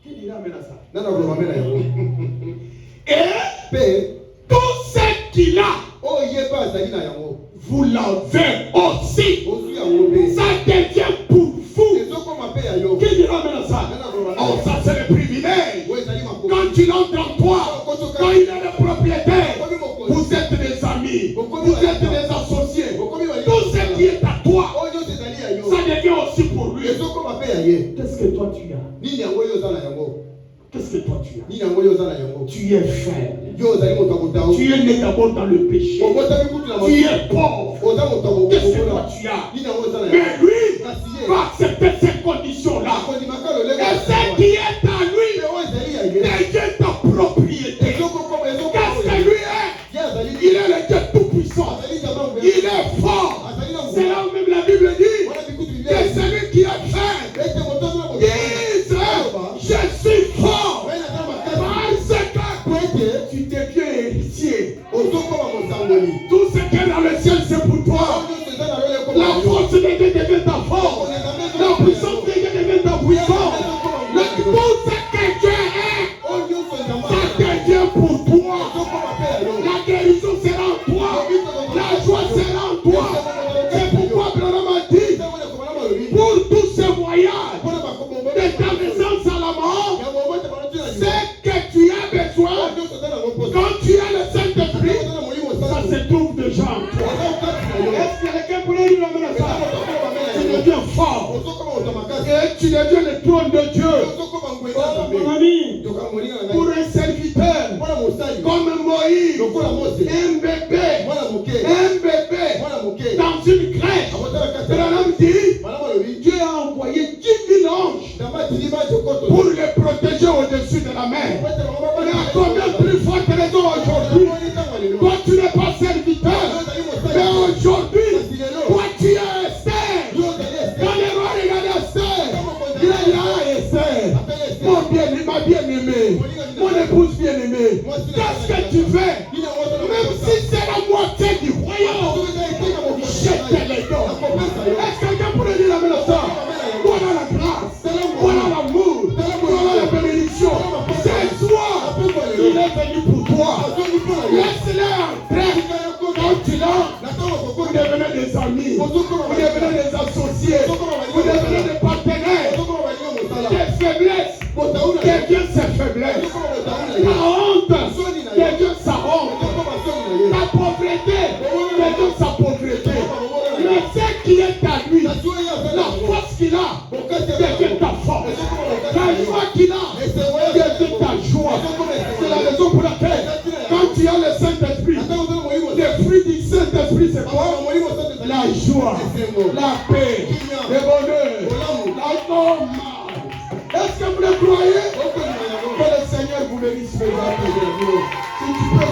Qui dira amen à ça? Et tout ce qu'il a, vous l'avez aussi. Ça devient pour vous. Qui dira amen à ça? Oh, ça c'est le privilège. Quand il entre en toi, quand il est le propriétaire, vous êtes des amis, vous êtes des associés. Tout ce qui est à toi, ça devient aussi pour lui. Qu'est-ce que toi tu as? Qu'est-ce que toi tu as? Tu es faible. Tu es né d'abord dans le péché. Tu es pauvre. Qu'est-ce que toi tu as? Mais lui va accepter ces conditions-là. Et ce qui est à lui devient ta propriété. Qu'est-ce que lui est? Il est le Dieu tout-puissant. Il est fort. C'est là où même la Bible dit que celui qui est faible dise je suis fort. Parce que tu deviens héritier. Tout ce qui est dans le ciel c'est pour toi. La force de Dieu devient ta force. La puissance de Dieu devient ta puissance. Tout ce que Dieu est, ça devient pour toi. La guérison sera en toi. La joie sera en toi. C'est pourquoi Branham a dit, pour tous ces voyages, de ta naissance à la mort, c'est que tu as besoin. Quand tu as le Saint-Esprit, ça se trouve déjà en toi. Est-ce que quelqu'un pourrait dire amen à ça? Tu deviens fort. Et tu deviens le trône de Dieu. Oh mon ami, pour un serviteur, comme Moïse, un bébé, dans une crèche, Branham dit, Dieu a envoyé 10 000 anges pour le cette raison aujourd'hui, toi tu n'es pas serviteur, mais aujourd'hui, toi tu es Esther. Dans les rois, regardez Esther. Il est là, Esther. Mon bien-aimé, ma bien-aimée, mon épouse bien-aimée, qu'est-ce que tu fais? Même si c'est la moitié du royaume, jette les dons. Est-ce que quelqu'un pourrait dire la même chose? Voilà la grâce, voilà l'amour, voilà la bénédiction. C'est toi, il est venu pour toi. Laisse-les entrer. Quand tu l'as, vous devenez des amis, vous devenez des associés, vous devenez des partenaires. Tes faiblesses, quelqu'un ses faiblesses. La honte, quelqu'un sa honte. La pauvreté, quelqu'un sa pauvreté. Le fait qui est à lui, la force qu'il a, quelqu'un ta force. La joie qu'il a, quelqu'un ta joie. C'est la raison pour laquelle, quand tu as le Saint-Esprit, les fruits du Saint-Esprit, c'est quoi? La joie, la paix, le bonheur, la norme. Est-ce que vous le croyez? Que le Seigneur vous bénisse, mes amis. Si tu peux